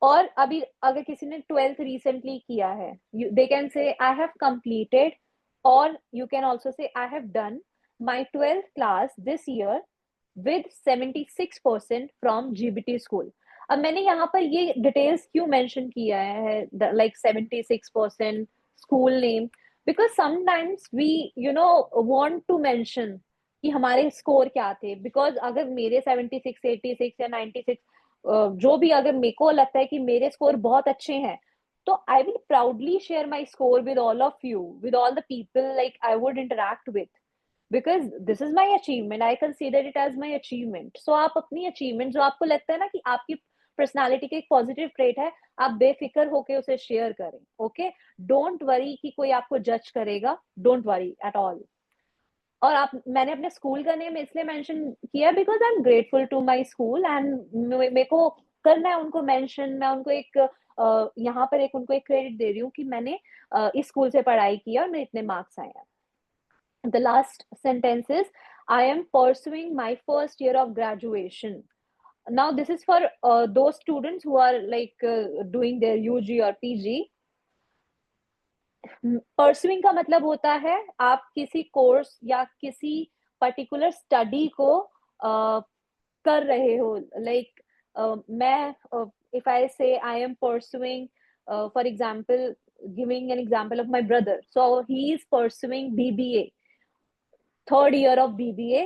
और अभी अगर किसी ने 12th रिसेंटली किया है, they can say I have completed, और you can also say I have done my 12th class this year with 76% from GBT school. अब मैंने यहाँ पर ये डिटेल्स क्यों मेंशन किया है, like 76% school name, because sometimes we want to mention कि हमारे स्कोर क्या थे, बिकॉज अगर मेरे 76, 86 या 96 जो भी, अगर मेरे को लगता है कि मेरे स्कोर बहुत अच्छे हैं, तो I will proudly share my score with all of you, with all the people like I would interact with, because this is my achievement, I consider it as my achievement. So आप अपनी achievement जो आपको लगता है ना कि आपकी पर्सनालिटी का एक पॉजिटिव ट्रेट है, आप बेफिक्र होके उसे शेयर करें. ओके, डोंट वरी कि कोई आपको जज करेगा, डोंट वरी एट ऑल. और आप, मैंने अपने स्कूल का नेम इसलिए मेंशन किया because I am grateful to my school, and मेरे को करना है उनको मेंशन. मैं उनको एक यहाँ पर एक उनको एक क्रेडिट दे रही हूँ कि मैंने इस स्कूल से पढ़ाई की और मेरे इतने मार्क्स आए हैं. The last sentence is, I am pursuing my first year of graduation. Now this is for those students who are like doing their UG or PG. Pursuing का मतलब होता है आप किसी कोर्स या किसी पर्टिकुलर स्टडी को कर रहे हो. लाइक मैं if I say I am pursuing, for example, giving an example of my brother, so he is pursuing BBA, third year of BBA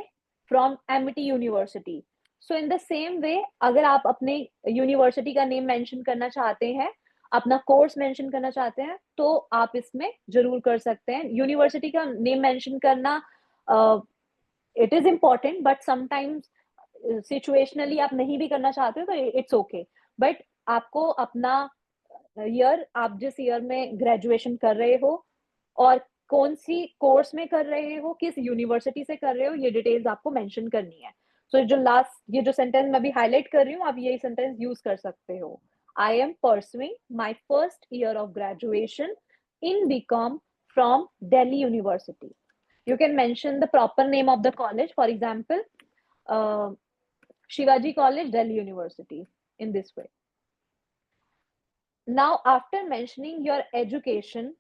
from Amity University. So in the same way, अगर आप अपने यूनिवर्सिटी का नेम मेंशन करना चाहते हैं, अपना कोर्स मेंशन करना चाहते हैं, तो आप इसमें जरूर कर सकते हैं. यूनिवर्सिटी का नेम मेंशन करना it is important, but sometimes situationally आप नहीं भी करना चाहते हो तो इट्स ओके. बट आपको अपना ईयर, आप जिस ईयर में ग्रेजुएशन कर रहे हो और कौन सी कोर्स में कर रहे हो, किस यूनिवर्सिटी से कर रहे हो, ये डिटेल्स आपको मेंशन करनी है. सो जो लास्ट, ये जो सेंटेंस मैं अभी हाईलाइट कर रही हूँ, आप यही सेंटेंस यूज कर सकते हो. I am pursuing my first year of graduation in BCom from Delhi university. You can mention the proper name of the college, for example, Shivaji College, Delhi University, in this way. Now, after mentioning your education,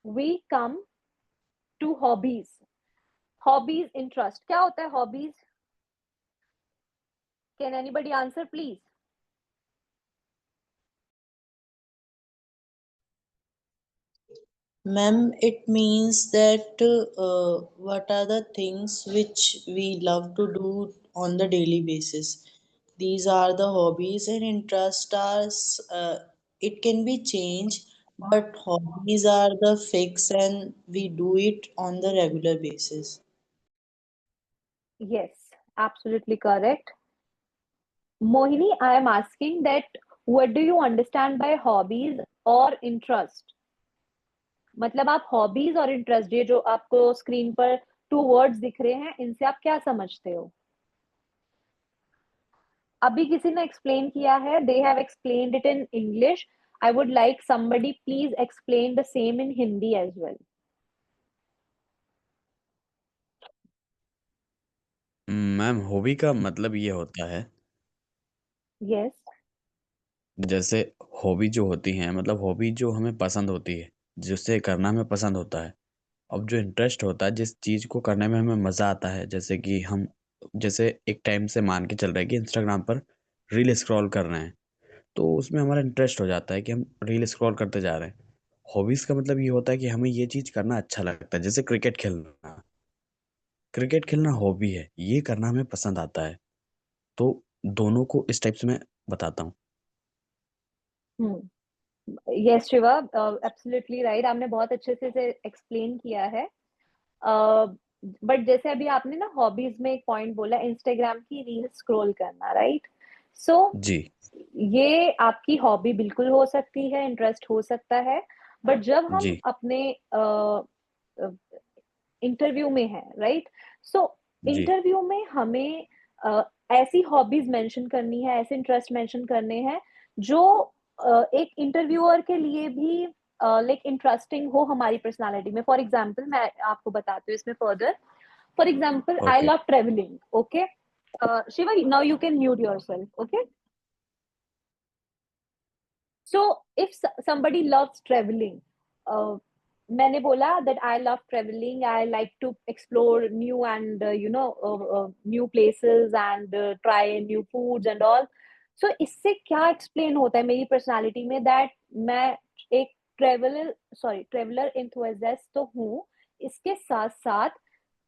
we come to hobbies. Hobbies, interest. क्या होता है hobbies? Can anybody answer, please? Ma'am, it means that what are the things which we love to do on the daily basis. These are the hobbies, and interest are, it can be changed, but hobbies are the fix and we do it on the regular basis. Yes, absolutely correct. Mohini, I am asking that what do you understand by hobbies or interest? मतलब आप हॉबीज और इंटरेस्ट, ये जो आपको स्क्रीन पर 2 वर्ड्स दिख रहे हैं, इनसे आप क्या समझते हो? अभी किसी ने एक्सप्लेन किया है, they have explained it in English. I would like somebody please explain the same in Hindi as well. Ma'am, hobby का मतलब ये होता है, यस, जैसे हॉबी जो होती है, मतलब हॉबी जो हमें पसंद होती है, जिससे करना हमें पसंद होता है. अब जो इंटरेस्ट होता है, जिस चीज़ को करने में हमें मज़ा आता है, जैसे कि हम, जैसे एक टाइम से मान के चल रहे हैं कि इंस्टाग्राम पर रील स्क्रॉल कर रहे हैं, तो उसमें हमारा इंटरेस्ट हो जाता है कि हम रील स्क्रॉल करते जा रहे हैं. हॉबीज़ का मतलब ये होता है कि हमें ये चीज़ करना अच्छा लगता है, जैसे क्रिकेट खेलना. क्रिकेट खेलना हॉबी है, ये करना हमें पसंद आता है. तो दोनों को इस टाइप से मैं बताता हूँ. Yes Shiva, absolutely right. आपने बहुत अच्छे से इसे एक्सप्लेन किया है. बट जैसे अभी आपने ना हॉबीज में एक पॉइंट बोला, इंस्टाग्राम की रील स्क्रॉल करना, राइट? सो जी. ये आपकी हॉबी बिल्कुल हो सकती है, इंटरेस्ट हो सकता है, बट जब हम जी. अपने इंटरव्यू में हैं, राइट? सो जी. इंटरव्यू में हमें ऐसी हॉबीज मेंशन करनी है, ऐसे इंटरेस्ट मेंशन करने हैं जो एक इंटरव्यूअर के लिए भी लाइक इंटरेस्टिंग हो हमारी पर्सनालिटी में. फॉर एग्जाम्पल, मैं आपको बताती हूँ इसमें further. For example, I Okay. Love travelling. Okay Shiva, now you can mute yourself. Okay, so if somebody loves traveling, मैंने बोला that I love traveling, I like to explore new and new places and try new foods and all. सो इससे क्या एक्सप्लेन होता है मेरी पर्सनालिटी में, दैट मैं एक ट्रेवलर एंथुसियास्ट तो हूँ, इसके साथ साथ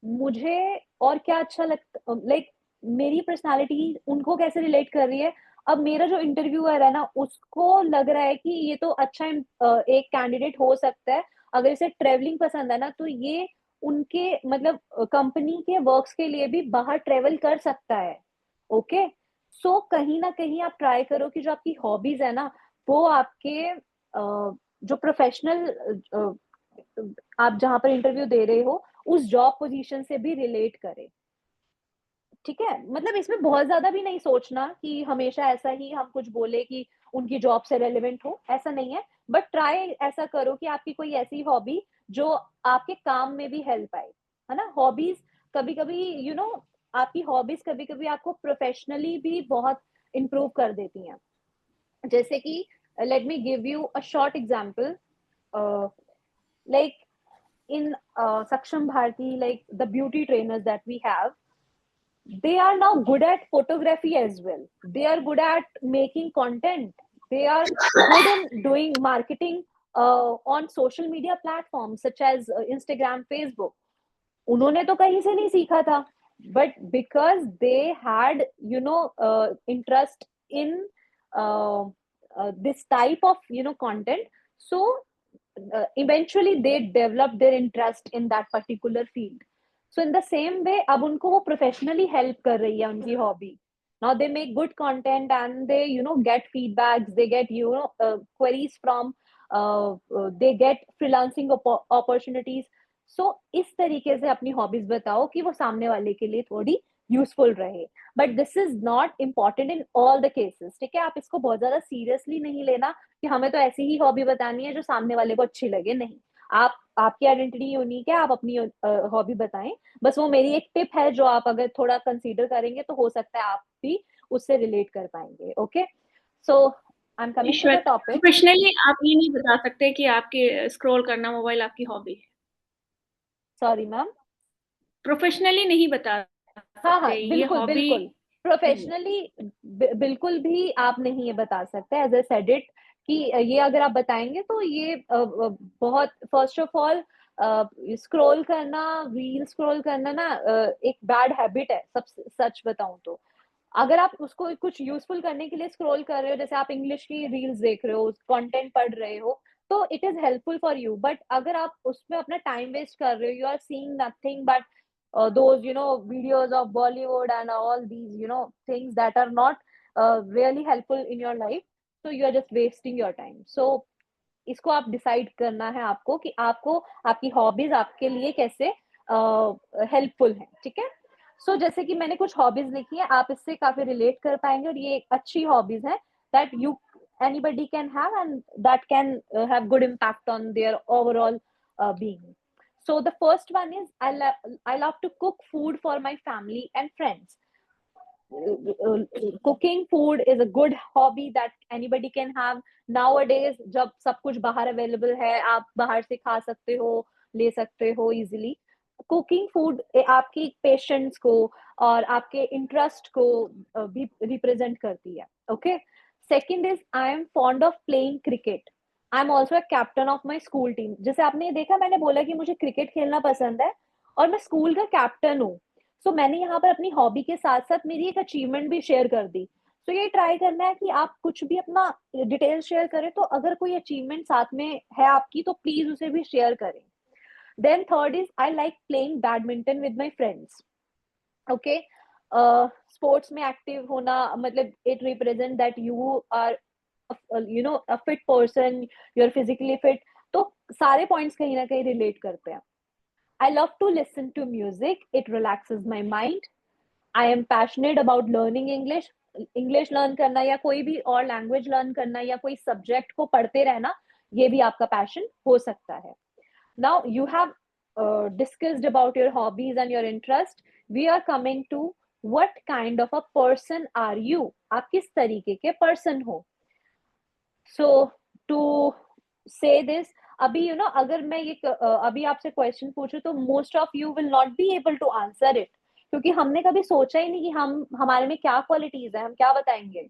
मुझे और क्या अच्छा लगता, लाइक मेरी पर्सनालिटी उनको कैसे रिलेट कर रही है। अब मेरा जो इंटरव्यूअर है ना, उसको लग रहा है कि ये तो अच्छा एक कैंडिडेट हो सकता है, अगर इसे ट्रेवलिंग पसंद है ना, तो ये उनके मतलब कंपनी के वर्क्स के लिए भी बाहर ट्रेवल कर सकता है। ओके, सो कहीं ना कहीं आप ट्राई करो कि जो आपकी हॉबीज है ना, वो आपके जो प्रोफेशनल आप जहां पर इंटरव्यू दे रहे हो उस जॉब पोजीशन से भी रिलेट करे। ठीक है, मतलब इसमें बहुत ज्यादा भी नहीं सोचना कि हमेशा ऐसा ही हम कुछ बोले कि उनकी जॉब से रेलेवेंट हो, ऐसा नहीं है। बट ट्राई ऐसा करो कि आपकी कोई ऐसी हॉबी जो आपके काम में भी हेल्प आए, है ना। हॉबीज कभी कभी आपकी हॉबीज कभी कभी आपको प्रोफेशनली भी बहुत इम्प्रूव कर देती हैं। जैसे कि let me give you a short example, like in Saksham Bharti, like the beauty trainers that we have, they are now good at photography as well. They are good at making content. They are good in doing marketing on social media platforms such as Instagram, Facebook. उन्होंने तो कहीं से नहीं सीखा था, but because they had interest in this type of content, so eventually they developed their interest in that particular field. So in the same way, अब उनको वो professionally help कर रही है उनकी hobby. Now they make good content and they get feedbacks, they get queries from they get freelancing opportunities. So इस तरीके से अपनी hobbies बताओ कि वो सामने वाले के लिए थोड़ी यूजफुल रहे। But this is not important in all the cases. ठीक है, आप इसको बहुत ज्यादा सीरियसली नहीं लेना कि हमें तो ऐसी ही हॉबी बतानी है जो सामने वाले को अच्छी लगे। नहीं, आपकी आइडेंटिटी यूनिक है, आप अपनी हॉबी बताएं। बस वो मेरी एक टिप है जो आप अगर थोड़ा कंसीडर करेंगे तो हो सकता है आप भी उससे रिलेट कर पाएंगे। Okay, so I am coming to the topic. Professionally आप ये नहीं बता सकते कि आपके स्क्रॉल करना मोबाइल आपकी हॉबी है। सॉरी मैम, प्रोफेशनली नहीं बता हाँ सकते, ये बिल्कुल हॉबी बिल्कुल प्रोफेशनली बिल्कुल भी आप नहीं ये बता सकते। एज ए सेड इट कि ये अगर आप बताएंगे तो ये बहुत, फर्स्ट ऑफ ऑल स्क्रॉल करना, रील स्क्रॉल करना ना एक बैड हैबिट है। सब सच बताऊं तो अगर आप उसको कुछ यूजफुल करने के लिए स्क्रॉल कर रहे हो, जैसे आप इंग्लिश की रील्स देख रहे हो, कंटेंट पढ़ रहे हो, तो it is helpful for you. But अगर आप उसमें अपना टाइम वेस्ट कर रहे हो, you are seeing nothing but those videos of Bollywood and all these things that are not really helpful in your life, so you are just wasting your time. So इसको आप डिसाइड करना है आपको कि आपको आपकी हॉबीज आपके लिए कैसे हेल्पफुल है। ठीक है, सो जैसे कि मैंने कुछ हॉबीज लिखी है, आप इससे काफी रिलेट कर पाएंगे और ये एक अच्छी हॉबीज है that you anybody can have and that can have good impact on their overall being. So the first one is I love to cook food for my family and friends. Cooking food is a good hobby that anybody can have nowadays. जब सब कुछ बाहर available है, आप बाहर से खा सकते हो, ले सकते हो easily. कुकिंग फूड आपकी पेशेंस को और आपके इंटरेस्ट को भी रिप्रेजेंट करती है। Okay, second is I am fond of playing cricket. I am also a captain of my school team. जैसे आपने देखा, मैंने बोला कि मुझे क्रिकेट खेलना पसंद है और मैं स्कूल का कैप्टन हूँ। सो मैंने यहाँ पर अपनी हॉबी के साथ साथ मेरी एक अचीवमेंट भी शेयर कर दी। तो ये ट्राई करना है कि आप कुछ भी अपना डिटेल शेयर करें, तो अगर कोई अचीवमेंट साथ में है आपकी तो प्लीज उसे भी शेयर करें। Then third is I like playing badminton with my friends. Okay, sports में active होना मतलब it represent that you are a fit person, you're physically fit. तो सारे points कहीं ना कहीं relate करते हैं। I love to listen to music, it relaxes my mind. I am passionate about learning English. English learn करना या कोई भी और language learn करना या कोई subject को पढ़ते रहना, ये भी आपका passion हो सकता है। Now you have discussed about your hobbies and your interest. We are coming to what kind of a person are you? आप किस तरीके के person हो? So to say this, अभी अगर मैं ये अभी आपसे क्वेश्चन पूछूं तो most of you will not be able to answer it, क्योंकि हमने कभी सोचा ही नहीं कि हमारे में क्या क्वालिटीज है, हम क्या बताएंगे।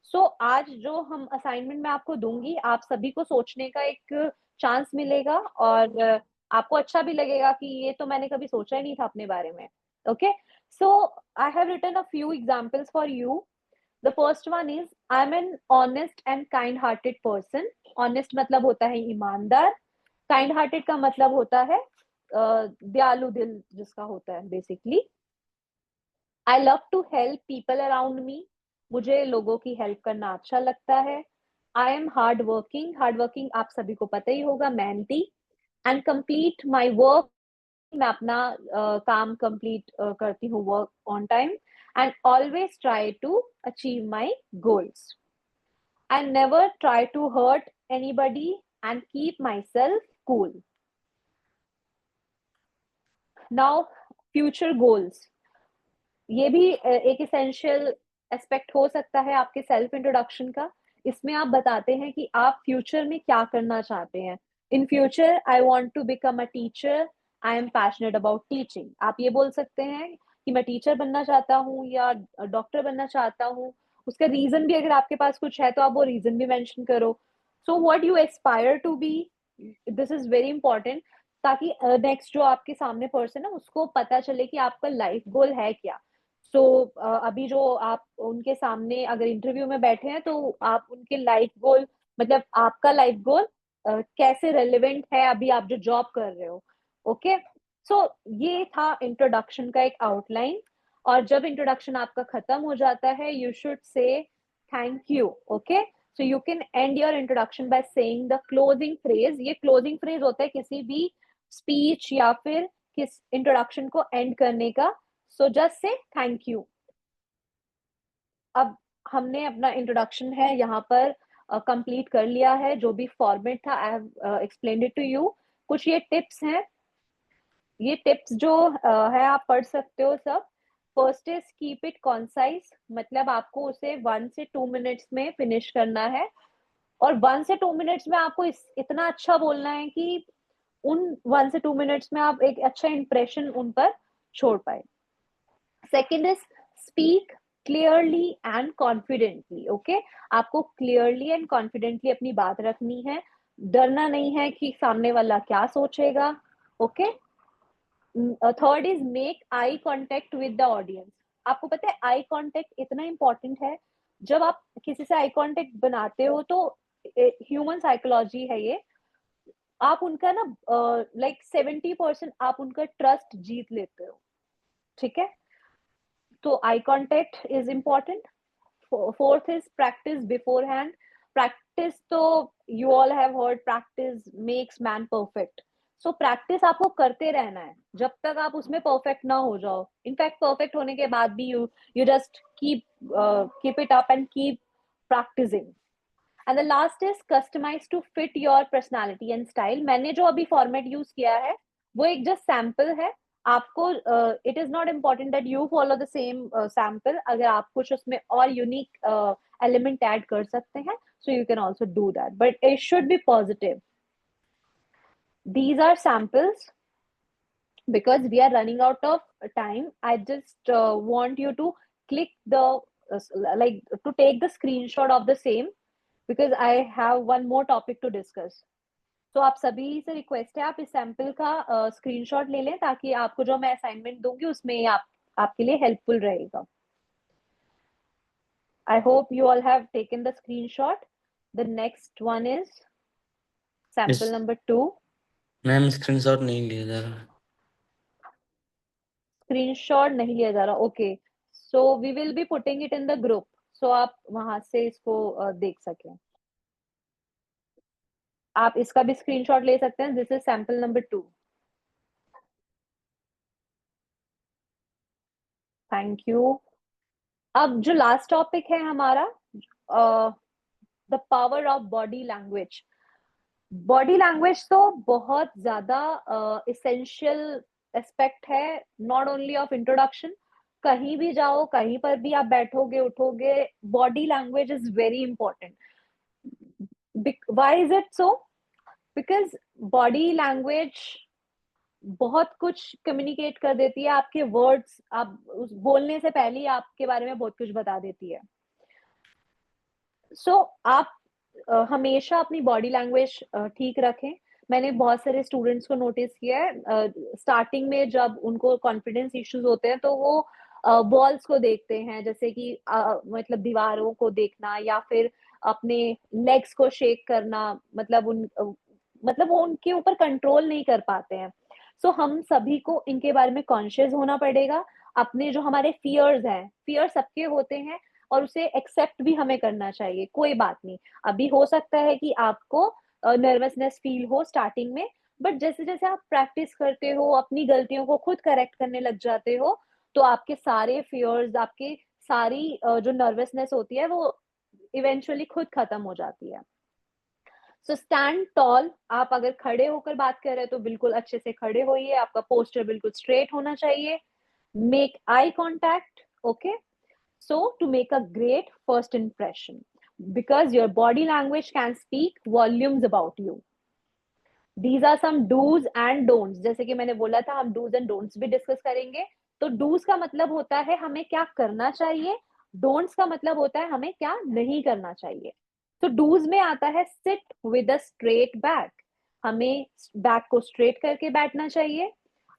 सो आज जो हम असाइनमेंट मैं आपको दूंगी, आप सभी को सोचने का एक चांस मिलेगा और आपको अच्छा भी लगेगा कि ये तो मैंने कभी सोचा ही नहीं था अपने बारे में. Okay, so I have written a few examples for you. The first one is I'm an honest and kind-hearted person. Honest मतलब होता है ईमानदार. Kind-hearted का मतलब होता है दयालु दिल जिसका होता है basically. I love to help people around me. मुझे लोगों की हेल्प करना अच्छा लगता है. I am hard working. Hard working आप सभी को पता ही होगा, मेहनती. And complete my work. मैं अपना काम कंप्लीट करती हूँ, work on time. And always try to achieve my goals. I never try to hurt anybody and keep myself cool. Now, future goals. ये भी एक essential aspect हो सकता है आपके self introduction का. इसमें आप बताते हैं कि आप future में क्या करना चाहते हैं. In future, I want to become a teacher. I am passionate about teaching. आप ये बोल सकते हैं कि मैं टीचर बनना चाहता हूँ या डॉक्टर बनना चाहता हूँ. उसका रीजन भी अगर आपके पास कुछ है तो आप वो रीजन भी मेंशन करो. So what you aspire to be, this is very important, ताकि नेक्स्ट जो आपके सामने पर्सन है उसको पता चले कि आपका लाइफ गोल है क्या. सो अभी जो आप उनके सामने अगर इंटरव्यू में बैठे हैं तो आप उनके लाइफ गोल, मतलब आपका लाइफ गोल कैसे रेलेवेंट है अभी आप जो जॉब कर रहे हो. ओके, सो ये था इंट्रोडक्शन का एक आउटलाइन. और जब इंट्रोडक्शन आपका खत्म हो जाता है, you should say thank you. Okay, so you can and your introduction by saying the closing phrase. ये क्लोजिंग फ्रेज होता है किसी भी स्पीच या फिर किस इंट्रोडक्शन को एंड करने का. So just say thank you. अब हमने अपना इंट्रोडक्शन है यहाँ पर कंप्लीट कर लिया है. जो भी फॉर्मेट था I have explained it to you. कुछ ये टिप्स हैं, ये टिप्स जो है आप पढ़ सकते हो सब. First is keep it concise, मतलब आपको उसे 1 से 2 मिनट्स में फिनिश करना है. और 1 से 2 मिनट्स में आपको इतना अच्छा बोलना है कि उन 1 से 2 मिनट्स में आप एक अच्छा इंप्रेशन उन पर छोड़ पाए. Second is speak clearly and confidently. Okay, आपको क्लियरली एंड कॉन्फिडेंटली अपनी बात रखनी है. डरना नहीं है कि सामने वाला क्या सोचेगा. Okay, third is make eye contact with the audience. आपको पता है आई कॉन्टेक्ट इतना इंपॉर्टेंट है. जब आप किसी से आई कॉन्टेक्ट बनाते हो तो ह्यूमन साइकोलॉजी है ये, आप उनका ना लाइक 70% आप उनका ट्रस्ट जीत लेते हो. ठीक है, तो eye contact is important. Fourth is practice beforehand. Practice तो you all have heard, practice makes man perfect. So practice आपको करते रहना है जब तक आप उसमें परफेक्ट ना हो जाओ. इनफैक्ट परफेक्ट होने के बाद भी you just keep it up and keep practicing. And the last is customize to fit your personality and style. मैंने जो अभी फॉर्मेट यूज किया है वो एक जस्ट सैम्पल है. आपको it is not important that you follow the same sample. अगर आप कुछ उसमें और यूनिक एलिमेंट ऐड कर सकते हैं so you can also do that, but it should be positive. These are samples. Because we are running out of time, I just want you to click the like to take the screenshot of the same, because I have one more topic to discuss. तो आप सभी से रिक्वेस्ट है आप इस सैंपल का स्क्रीनशॉट ले लें ताकि आपको जो मैं असाइनमेंट दूंगी उसमें आपके लिए हेल्पफुल रहेगा. I hope you all have taken the screenshot. The next one is sample number 2. Ma'am screenshot नहीं लिया जा रहा. स्क्रीनशॉट नहीं लिया जा रहा. Okay, so we will be putting it in the group, so आप वहां से इसको देख सकें. आप इसका भी स्क्रीनशॉट ले सकते हैं. This is sample number 2. Thank you. अब जो लास्ट टॉपिक है हमारा, the power of body language. Body language तो बहुत ज्यादा इसेंशियल एस्पेक्ट है, नॉट ओनली ऑफ इंट्रोडक्शन. कहीं भी जाओ, कहीं पर भी आप बैठोगे उठोगे, body language is very important. Why is it so? Because body language बहुत कुछ कम्युनिकेट कर देती है. आपके वर्ड्स, आप उस बोलने से पहले ही आपके बारे में बहुत कुछ बता देती है. आप हमेशा अपनी बॉडी लैंग्वेज ठीक रखें। मैंने बहुत सारे स्टूडेंट्स को नोटिस किया है, स्टार्टिंग में जब उनको कॉन्फिडेंस इश्यूज होते हैं तो वो वॉल्स को देखते हैं, जैसे कि मतलब दीवारों को देखना या फिर अपने लेग्स को शेक करना, मतलब वो उनके ऊपर कंट्रोल नहीं कर पाते हैं। हम सभी को इनके बारे में कॉन्शियस होना पड़ेगा। अपने जो हमारे फियर्स हैं, फियर सबके होते हैं और उसे एक्सेप्ट भी हमें करना चाहिए, कोई बात नहीं। अभी हो सकता है कि आपको नर्वसनेस फील हो स्टार्टिंग में, बट जैसे जैसे आप प्रैक्टिस करते हो, अपनी गलतियों को खुद करेक्ट करने लग जाते हो, तो आपके सारे फियर्स, आपके सारी जो नर्वसनेस होती है वो इवेंचुअली खुद खत्म हो जाती है। Stand toll. आप अगर खड़े होकर बात कर रहे हैं तो बिल्कुल अच्छे से खड़े होइए, आपका पोस्टर बिल्कुल स्ट्रेट होना चाहिए। Make eye contact, okay. So to make a great first impression, because your body language can speak volumes about you. These are some do's and don'ts. जैसे कि मैंने बोला था, हम do's and don'ts भी डिस्कस करेंगे। तो do's का मतलब होता है हमें क्या करना चाहिए, don'ts का मतलब होता है हमें क्या नहीं करना चाहिए। तो do's में आता है sit with a straight back, हमें बैक को स्ट्रेट करके बैठना चाहिए।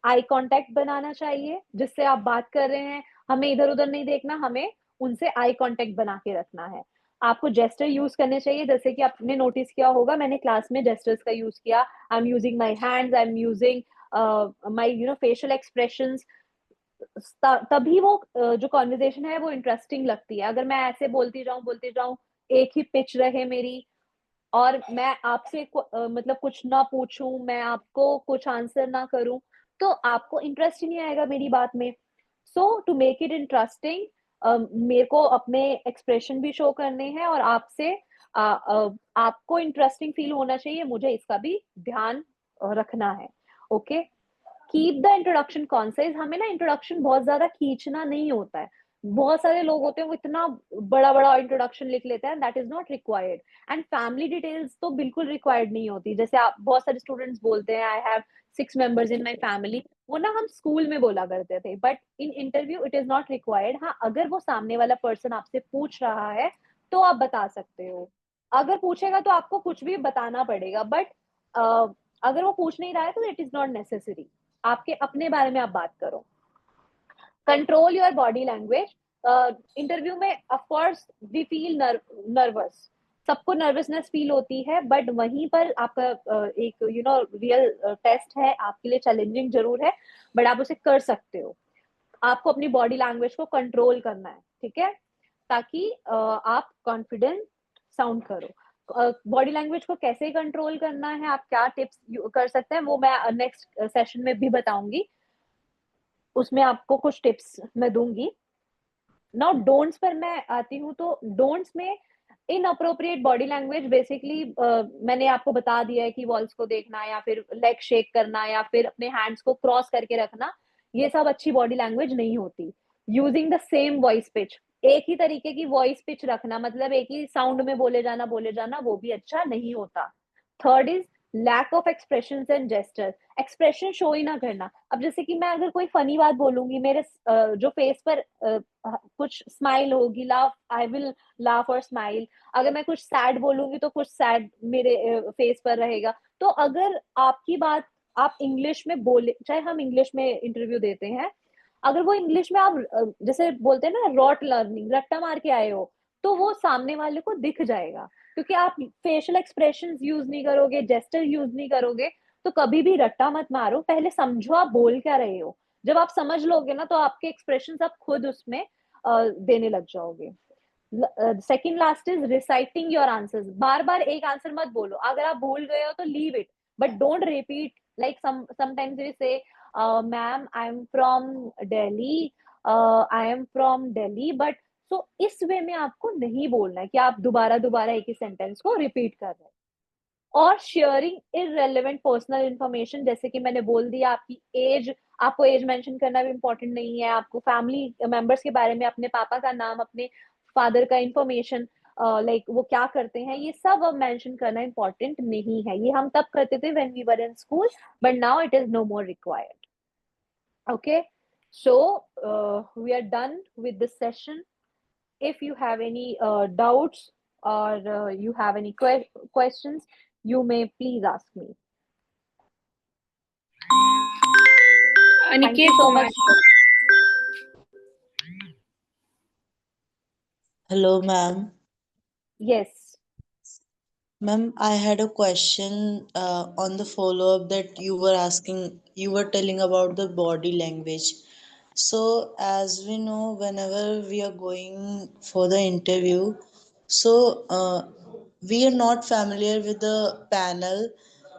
आई कांटेक्ट बनाना चाहिए, जिससे आप बात कर रहे हैं हमें इधर उधर नहीं देखना, हमें उनसे आई कांटेक्ट बना के रखना है। आपको जेस्टर यूज करने चाहिए, जैसे कि आपने नोटिस किया होगा, मैंने क्लास में जेस्टर्स का यूज किया। I am using my hands, I am using my facial expressions. तभी वो जो कॉन्वर्जेशन है वो इंटरेस्टिंग लगती है। अगर मैं ऐसे बोलती जाऊं, एक ही पिच रहे मेरी, और मैं आपसे मतलब कुछ ना पूछूं, मैं आपको कुछ आंसर ना करूं, तो आपको इंटरेस्ट ही नहीं आएगा मेरी बात में। टू मेक इट इंटरेस्टिंग, मेरे को अपने एक्सप्रेशन भी शो करने हैं और आपसे आपको इंटरेस्टिंग फील होना चाहिए, मुझे इसका भी ध्यान रखना है। Okay, keep the introduction concise. हमें ना इंट्रोडक्शन बहुत ज्यादा खींचना नहीं होता है। बहुत सारे लोग होते हैं वो इतना बड़ा बड़ा इंट्रोडक्शन लिख लेते हैं, that is not required. And family details तो बिल्कुल रिक्वायर्ड नहीं होती। जैसे आप, बहुत सारे स्टूडेंट्स बोलते हैं I have 6 members in my family, वो ना हम स्कूल में बोला करते थे, but in interview it is not required. हाँ, अगर वो सामने वाला पर्सन आपसे पूछ रहा है तो आप बता सकते हो। अगर पूछेगा तो आपको कुछ भी बताना पड़ेगा, बट अगर वो पूछ नहीं रहा है तो इट इज नॉट नेसेसरी। आपके अपने बारे में आप बात करो। Control your body language. Interview में of course we feel nervous, सबको नर्वसनेस फील होती है, बट वहीं पर आपका एक रियल टेस्ट है, आपके लिए चैलेंजिंग जरूर है, बट आप उसे कर सकते हो। आपको अपनी बॉडी लैंग्वेज को कंट्रोल करना है, ठीक है, ताकि आप कॉन्फिडेंट साउंड करो। बॉडी लैंग्वेज को कैसे कंट्रोल करना है, आप क्या टिप्स कर सकते हैं, वो मैं नेक्स्ट सेशन में भी बताऊंगी, उसमें आपको कुछ टिप्स मैं दूंगी। नाउ डोंट्स पर मैं आती हूँ। तो डोंट्स में इनअप्रोप्रिएट बॉडी लैंग्वेज, बेसिकली मैंने आपको बता दिया है कि वॉल्स को देखना या फिर लेग शेक करना या फिर अपने हैंड्स को क्रॉस करके रखना, ये सब अच्छी बॉडी लैंग्वेज नहीं होती। Using the same voice pitch, एक ही तरीके की वॉइस पिच रखना, मतलब एक ही साउंड में बोले जाना, वो भी अच्छा नहीं होता। Third is lack of expression and gesture. Expression show ही ना करना। अब जैसे कि मैं अगर कोई फनी बात बोलूंगी, मेरे जो फेस पर कुछ स्माइल होगी, लाफ, आई विल लाफ और स्माइल। अगर मैं कुछ सैड बोलूंगी तो कुछ सैड मेरे फेस पर रहेगा। तो अगर आपकी बात आप इंग्लिश में बोले, चाहे हम इंग्लिश में इंटरव्यू देते हैं, अगर वो इंग्लिश में आप जैसे बोलते हैं ना रॉट लर्निंग, रट्टा मार के आए हो, तो वो सामने वाले को दिख जाएगा, क्योंकि आप फेशियल एक्सप्रेशंस यूज नहीं करोगे, जेस्टर यूज नहीं करोगे। तो कभी भी रट्टा मत मारो, पहले समझो आप बोल क्या रहे हो। जब आप समझ लोगे ना, तो आपके एक्सप्रेशंस आप खुद उसमें देने लग जाओगे। Second last is reciting your answers. बार बार एक आंसर मत बोलो, अगर आप भूल गए हो तो leave it, but don't repeat. Like sometimes we say ma'am I am from Delhi, I am from Delhi, but so इस वे में आपको नहीं बोलना है कि आप दोबारा दोबारा एक ही सेंटेंस को रिपीट कर रहे हैं। और शेयरिंग इररेलेवेंट पर्सनल इंफॉर्मेशन, जैसे कि मैंने बोल दिया, आपकी एज, आपको एज मेंशन करना भी इंपॉर्टेंट नहीं है। आपको फैमिली मेंबर्स के बारे में, अपने पापा का नाम, अपने फादर का इंफॉर्मेशन, लाइक वो क्या करते हैं, ये सब अब मेंशन करना इंपॉर्टेंट नहीं है। ये हम तब करते थे when we were in school, but now it is no more required. Okay, so we are done with this session. If you have any doubts or you have any questions, you may please ask me. Thank Aniket you so much. Hello, ma'am. Yes. Ma'am, I had a question on the follow-up that you were telling about the body language. So, as we know, whenever we are going for the interview, so we are not familiar with the panel.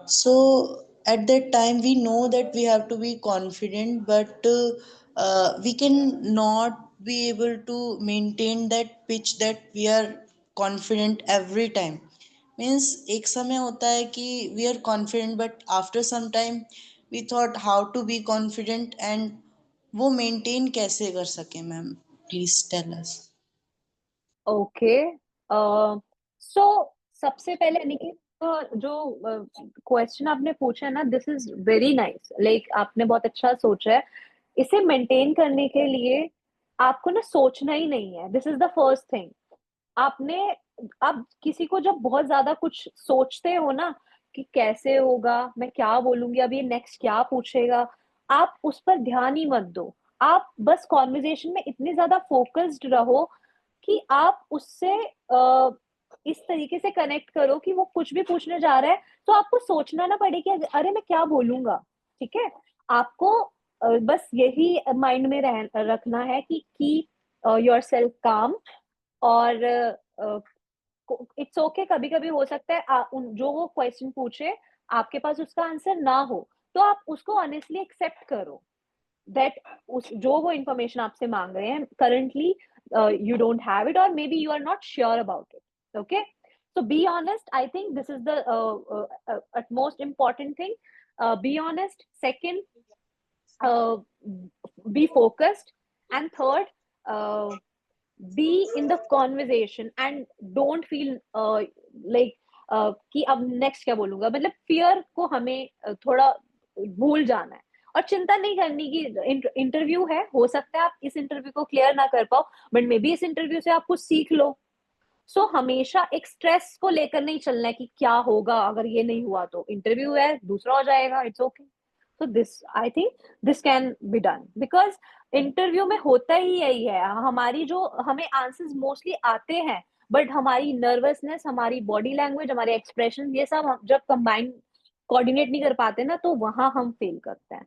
So, at that time, we know that we have to be confident, but we can not be able to maintain that pitch that we are confident every time. Means एक समय होता है कि we are confident but after some time we thought how to be confident and वो maintain कैसे कर सके ma'am please tell us. Okay. So सबसे पहले अनिकेत जो क्वेश्चन आपने पूछा है ना, this is very nice, like आपने बहुत अच्छा सोचा है. इसे मेंटेन करने के लिए आपको ना सोचना ही नहीं है. This is the first thing. आपने अब किसी को जब बहुत ज्यादा कुछ सोचते हो ना कि कैसे होगा, मैं क्या बोलूंगी, अब ये नेक्स्ट क्या पूछेगा, आप उस पर ध्यान ही मत दो. आप बस कॉन्वर्जेशन में इतने ज्यादा फोकस्ड रहो कि आप उससे इस तरीके से कनेक्ट करो कि वो कुछ भी पूछने जा रहा है तो आपको सोचना ना पड़े कि अरे मैं क्या बोलूंगा. ठीक है, आपको बस यही माइंड में रखना है कि कीप योरसेल्फ काम. और इट्स ओके, कभी कभी हो सकता है जो वो क्वेश्चन पूछे आपके पास उसका आंसर ना हो, तो आप उसको ऑनेस्टली एक्सेप्ट करो दैट जो वो इंफॉर्मेशन आपसे मांग रहे हैं currently you don't have it, or maybe you are not sure about it. Okay, so be honest. I think this is the utmost important thing. Be honest. Second, be focused. And third, be in the conversation and don't feel like कि अब नेक्स्ट क्या बोलूंगा. मतलब फियर को हमें थोड़ा भूल जाना है और चिंता नहीं करनी कि इंटरव्यू है, हो सकता है आप इस इंटरव्यू को क्लियर ना कर पाओ, बट मे बी इस इंटरव्यू से आप कुछ सीख लो. सो हमेशा एक स्ट्रेस को लेकर नहीं चलना है कि क्या होगा अगर ये नहीं हुआ तो. इंटरव्यू है, दूसरा हो जाएगा, it's okay. So this, I think this can be done, because interview में होता ही यही है. हमारी जो हमें आंसर्स मोस्टली आते हैं, बट हमारी नर्वसनेस, हमारी बॉडी लैंग्वेज, हमारे एक्सप्रेशन, ये सब जब कंबाइन कोऑर्डिनेट नहीं कर पाते ना, तो वहां हम फेल करते हैं.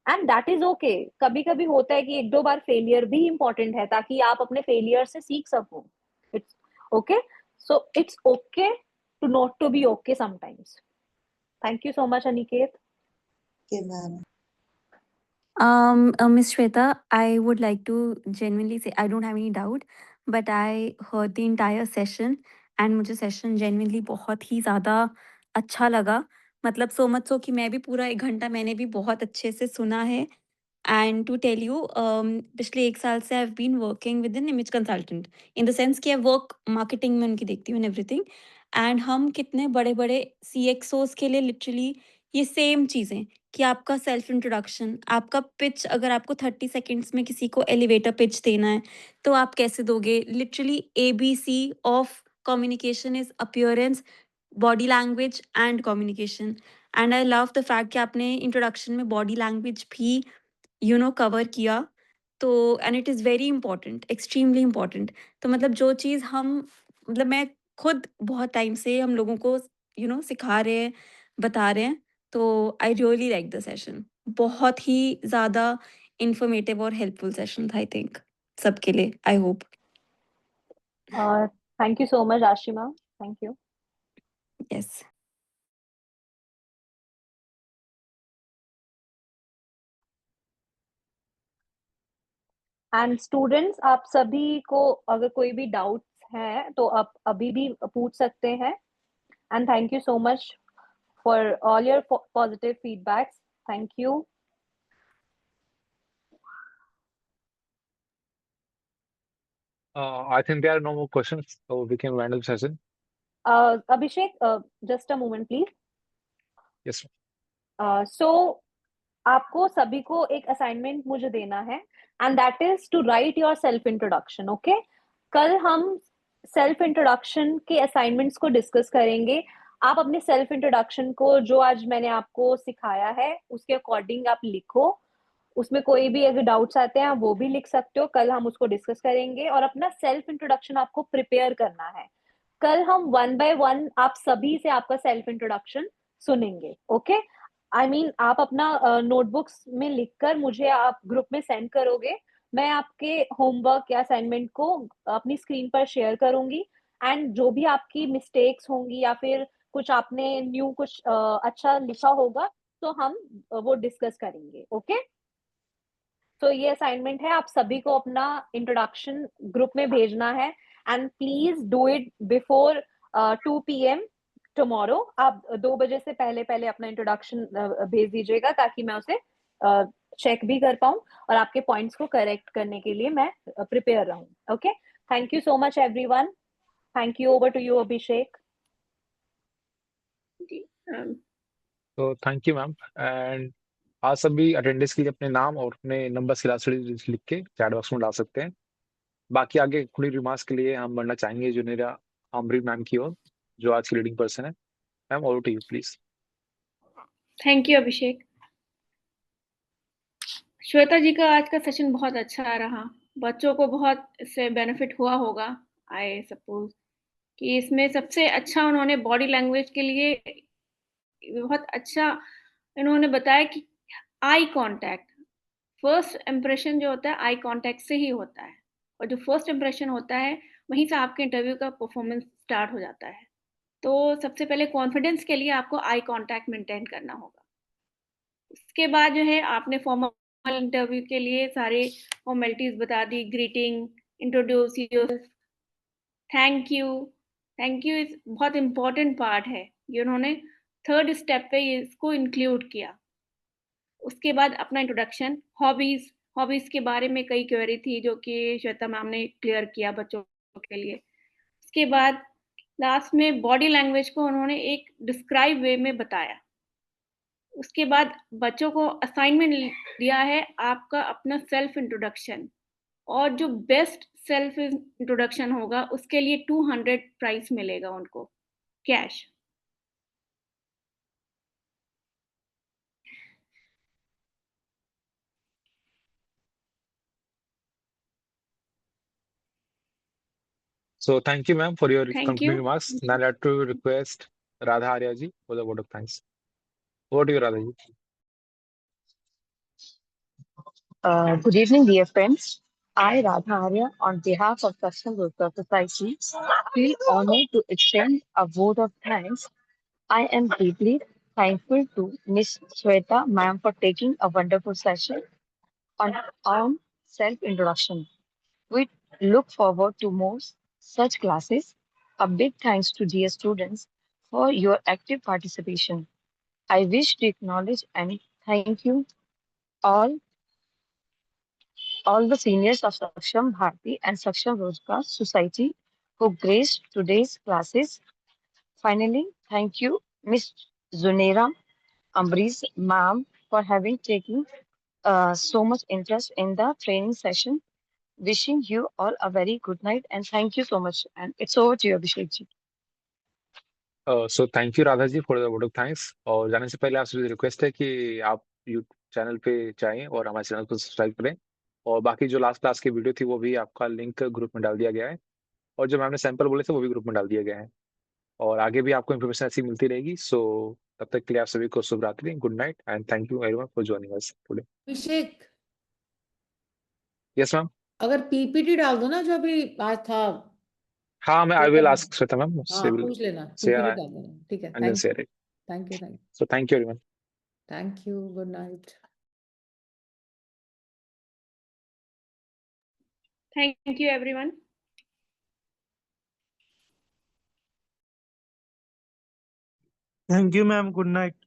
And that is okay. कभी कभी होता है कि एक दो बार फेलियर भी इंपॉर्टेंट है ताकि आप अपने फेलियर से सीख सको. It's okay. So it's okay to not to be okay sometimes. Thank you so much Aniket. Okay, ma'am. Miss Shweta, I would like to genuinely say I don't have any doubt, but I heard the entire session and मुझे session genuinely बहुत ही ज़्यादा अच्छा लगा. मतलब so much so कि मैं भी पूरा 1 घंटा मैंने भी बहुत अच्छे से सुना है. एंड टू टेल यू पिछले 1 साल से I have been working with an image consultant in the sense कि आई वर्क मार्केटिंग में उनकी देखती हूँ एंड एवरीथिंग. एंड हम कितने बड़े-बड़े सीएक्सओज़ के लिए लिटरली ये सेम चीज़ें कि आपका सेल्फ इंट्रोडक्शन, आपका पिच, अगर आपको 30 सेकंड्स में किसी को एलिवेटर पिच देना है, तो आप कैसे दोगे? Literally ABC of communication is appearance, body language and communication. And I love the fact कि आपने इंट्रोडक्शन में बॉडी लैंग्वेज भी कवर किया. तो and it is very important, extremely important. तो मतलब जो चीज़ हम, मतलब मैं खुद बहुत टाइम से हम लोगों को सिखा रहे हैं, बता रहे हैं. तो I really like the session. बहुत ही ज़्यादा इन्फॉर्मेटिव और हेल्पफुल सेशन था आई थिंक सबके लिए, I hope. Thank you so much Ashima. Thank you. Yes. And students, आप सभी को अगर कोई भी डाउट्स हैं तो आप अभी भी पूछ सकते हैं. And thank you so much for all your positive feedbacks. Thank you. I think there are no more questions, so we can wind up the session. Abhishek, just a moment please. Yes. So आपको सभी को एक असाइनमेंट मुझे देना है, and that is to write your self introduction. Okay, कल हम सेल्फ इंट्रोडक्शन के असाइनमेंट्स को डिस्कस करेंगे। आप अपने सेल्फ इंट्रोडक्शन को जो आज मैंने आपको सिखाया है उसके अकॉर्डिंग आप लिखो। उसमें कोई भी अगर डाउट्स आते हैं आप वो भी लिख सकते हो, कल हम उसको डिस्कस करेंगे। और अपना सेल्फ इंट्रोडक्शन आपको प्रिपेयर करना है। कल हम 1 by 1 आप सभी से आपका सेल्फ इंट्रोडक्शन सुनेंगे। ओके, आई मीन आप अपना नोटबुक्स में लिखकर मुझे आप ग्रुप में सेंड करोगे। मैं आपके होमवर्क या असाइनमेंट को अपनी स्क्रीन पर शेयर करूंगी, एंड जो भी आपकी मिस्टेक्स होंगी या फिर कुछ आपने न्यू कुछ अच्छा लिखा होगा तो हम वो डिस्कस करेंगे। ओके, तो ये असाइनमेंट है, आप सभी को अपना इंट्रोडक्शन ग्रुप में भेजना है, and please do it before 2 PM tomorrow. आप 2 बजे से पहले पहले अपना इंट्रोडक्शन भेज दीजिएगा ताकि मैं उसे चेक भी कर पाऊं और आपके पॉइंट्स को करेक्ट करने के लिए मैं प्रिपेयर रहूं। Okay, thank you so much everyone. Thank you, over to you Abhishek. तो थैंक यू मैम। एंड आज सभी अटेंडेंस के लिए अपने नाम और अपने नंबर क्लास लिख के चैट बॉक्स में डाल सकते हैं। बाकी आगे थोड़ी रिमार्क्स के लिए हम बढ़ना चाहेंगे जुनेरा अमृत मैम की ओर, जो आज की लीडिंग पर्सन है। Ma'am, over to you please. Thank you Abhishek. Shweta ji का आज का सेशन बहुत अच्छा रहा, बच्चों को बहुत इससे बेनिफिट हुआ होगा आई सपोज कि इसमें सबसे अच्छा उन्होंने बॉडी लैंग्वेज के लिए बहुत अच्छा इन्होंने बताया कि आई कांटेक्ट, फर्स्ट इंप्रेशन जो होता है आई कांटेक्ट से ही होता है, और जो फर्स्ट इंप्रेशन होता है वहीं से आपके इंटरव्यू का परफॉर्मेंस स्टार्ट हो जाता है। तो सबसे पहले कॉन्फिडेंस के लिए आपको आई कांटेक्ट मेंटेन करना होगा। उसके बाद जो है आपने फॉर्मल इंटरव्यू के लिए सारे फॉर्मेलिटीज बता दी, greeting, introduce yourself, thank you. Thank you is बहुत इंपॉर्टेंट पार्ट है, ये उन्होंने थर्ड स्टेप पे इसको इंक्लूड किया। उसके बाद अपना इंट्रोडक्शन, हॉबीज, हॉबीज के बारे में कई क्वेरी थी जो कि श्वेता मैम ने क्लियर किया बच्चों के लिए। उसके बाद लास्ट में बॉडी लैंग्वेज को उन्होंने एक डिस्क्राइब वे में बताया। उसके बाद बच्चों को असाइनमेंट दिया है आपका अपना सेल्फ इंट्रोडक्शन, और जो बेस्ट सेल्फ इंट्रोडक्शन होगा उसके लिए 200 प्राइस मिलेगा उनको cash. So thank you, ma'am, for your Thank concluding you. remarks. Now I'd like to request Radha Arya ji for the word of thanks. Over to you, Radha ji. Good evening, dear friends. I, Radha Arya, on behalf of Custom Worker Society, feel honored to extend a word of thanks. I am deeply thankful to Miss Shweta ma'am for taking a wonderful session on self-introduction. We look forward to more such classes. A big thanks to dear students for your active participation. I wish to acknowledge and thank you all the seniors of Saksham Bharati and Saksham Rozgar Society who graced today's classes. Finally, thank you, Ms. Zunaira Ambriz, ma'am, for having taken so much interest in the training session. Wishing you all a very good night and thank you so much. And it's over to you, Abhishek ji. So thank you, Radha ji, for the word of thanks. और जाने से पहले आपसे रिक्वेस्ट है कि आप YouTube चैनल पे जाएं और हमारे चैनल को सब्सक्राइब करें। और बाकी जो लास्ट क्लास की वीडियो थी वो भी आपका लिंक ग्रुप में डाल दिया गया है, और जो मैम ने सैंपल बोले थे वो भी ग्रुप में डाल दिया गया है। और आगे भी आपको इन्फॉर्मेशन ऐसी मिलती रहेगी। सो तब तक के लिए आप सभी को शुभ रात्रि, good night, and thank you everyone for joining us today. Abhishek, yes ma'am. अगर पीपीटी डाल दो ना जो अभी आज था। हाँ, मैं I will ask Shweta ma'am, हाँ, पूछ लेना, शेयर पीपीटी डाल देना। ठीक है, and then share it. Thank you, so thank you everyone. Thank you, good night. Thank you everyone. Thank you, ma'am. Good night.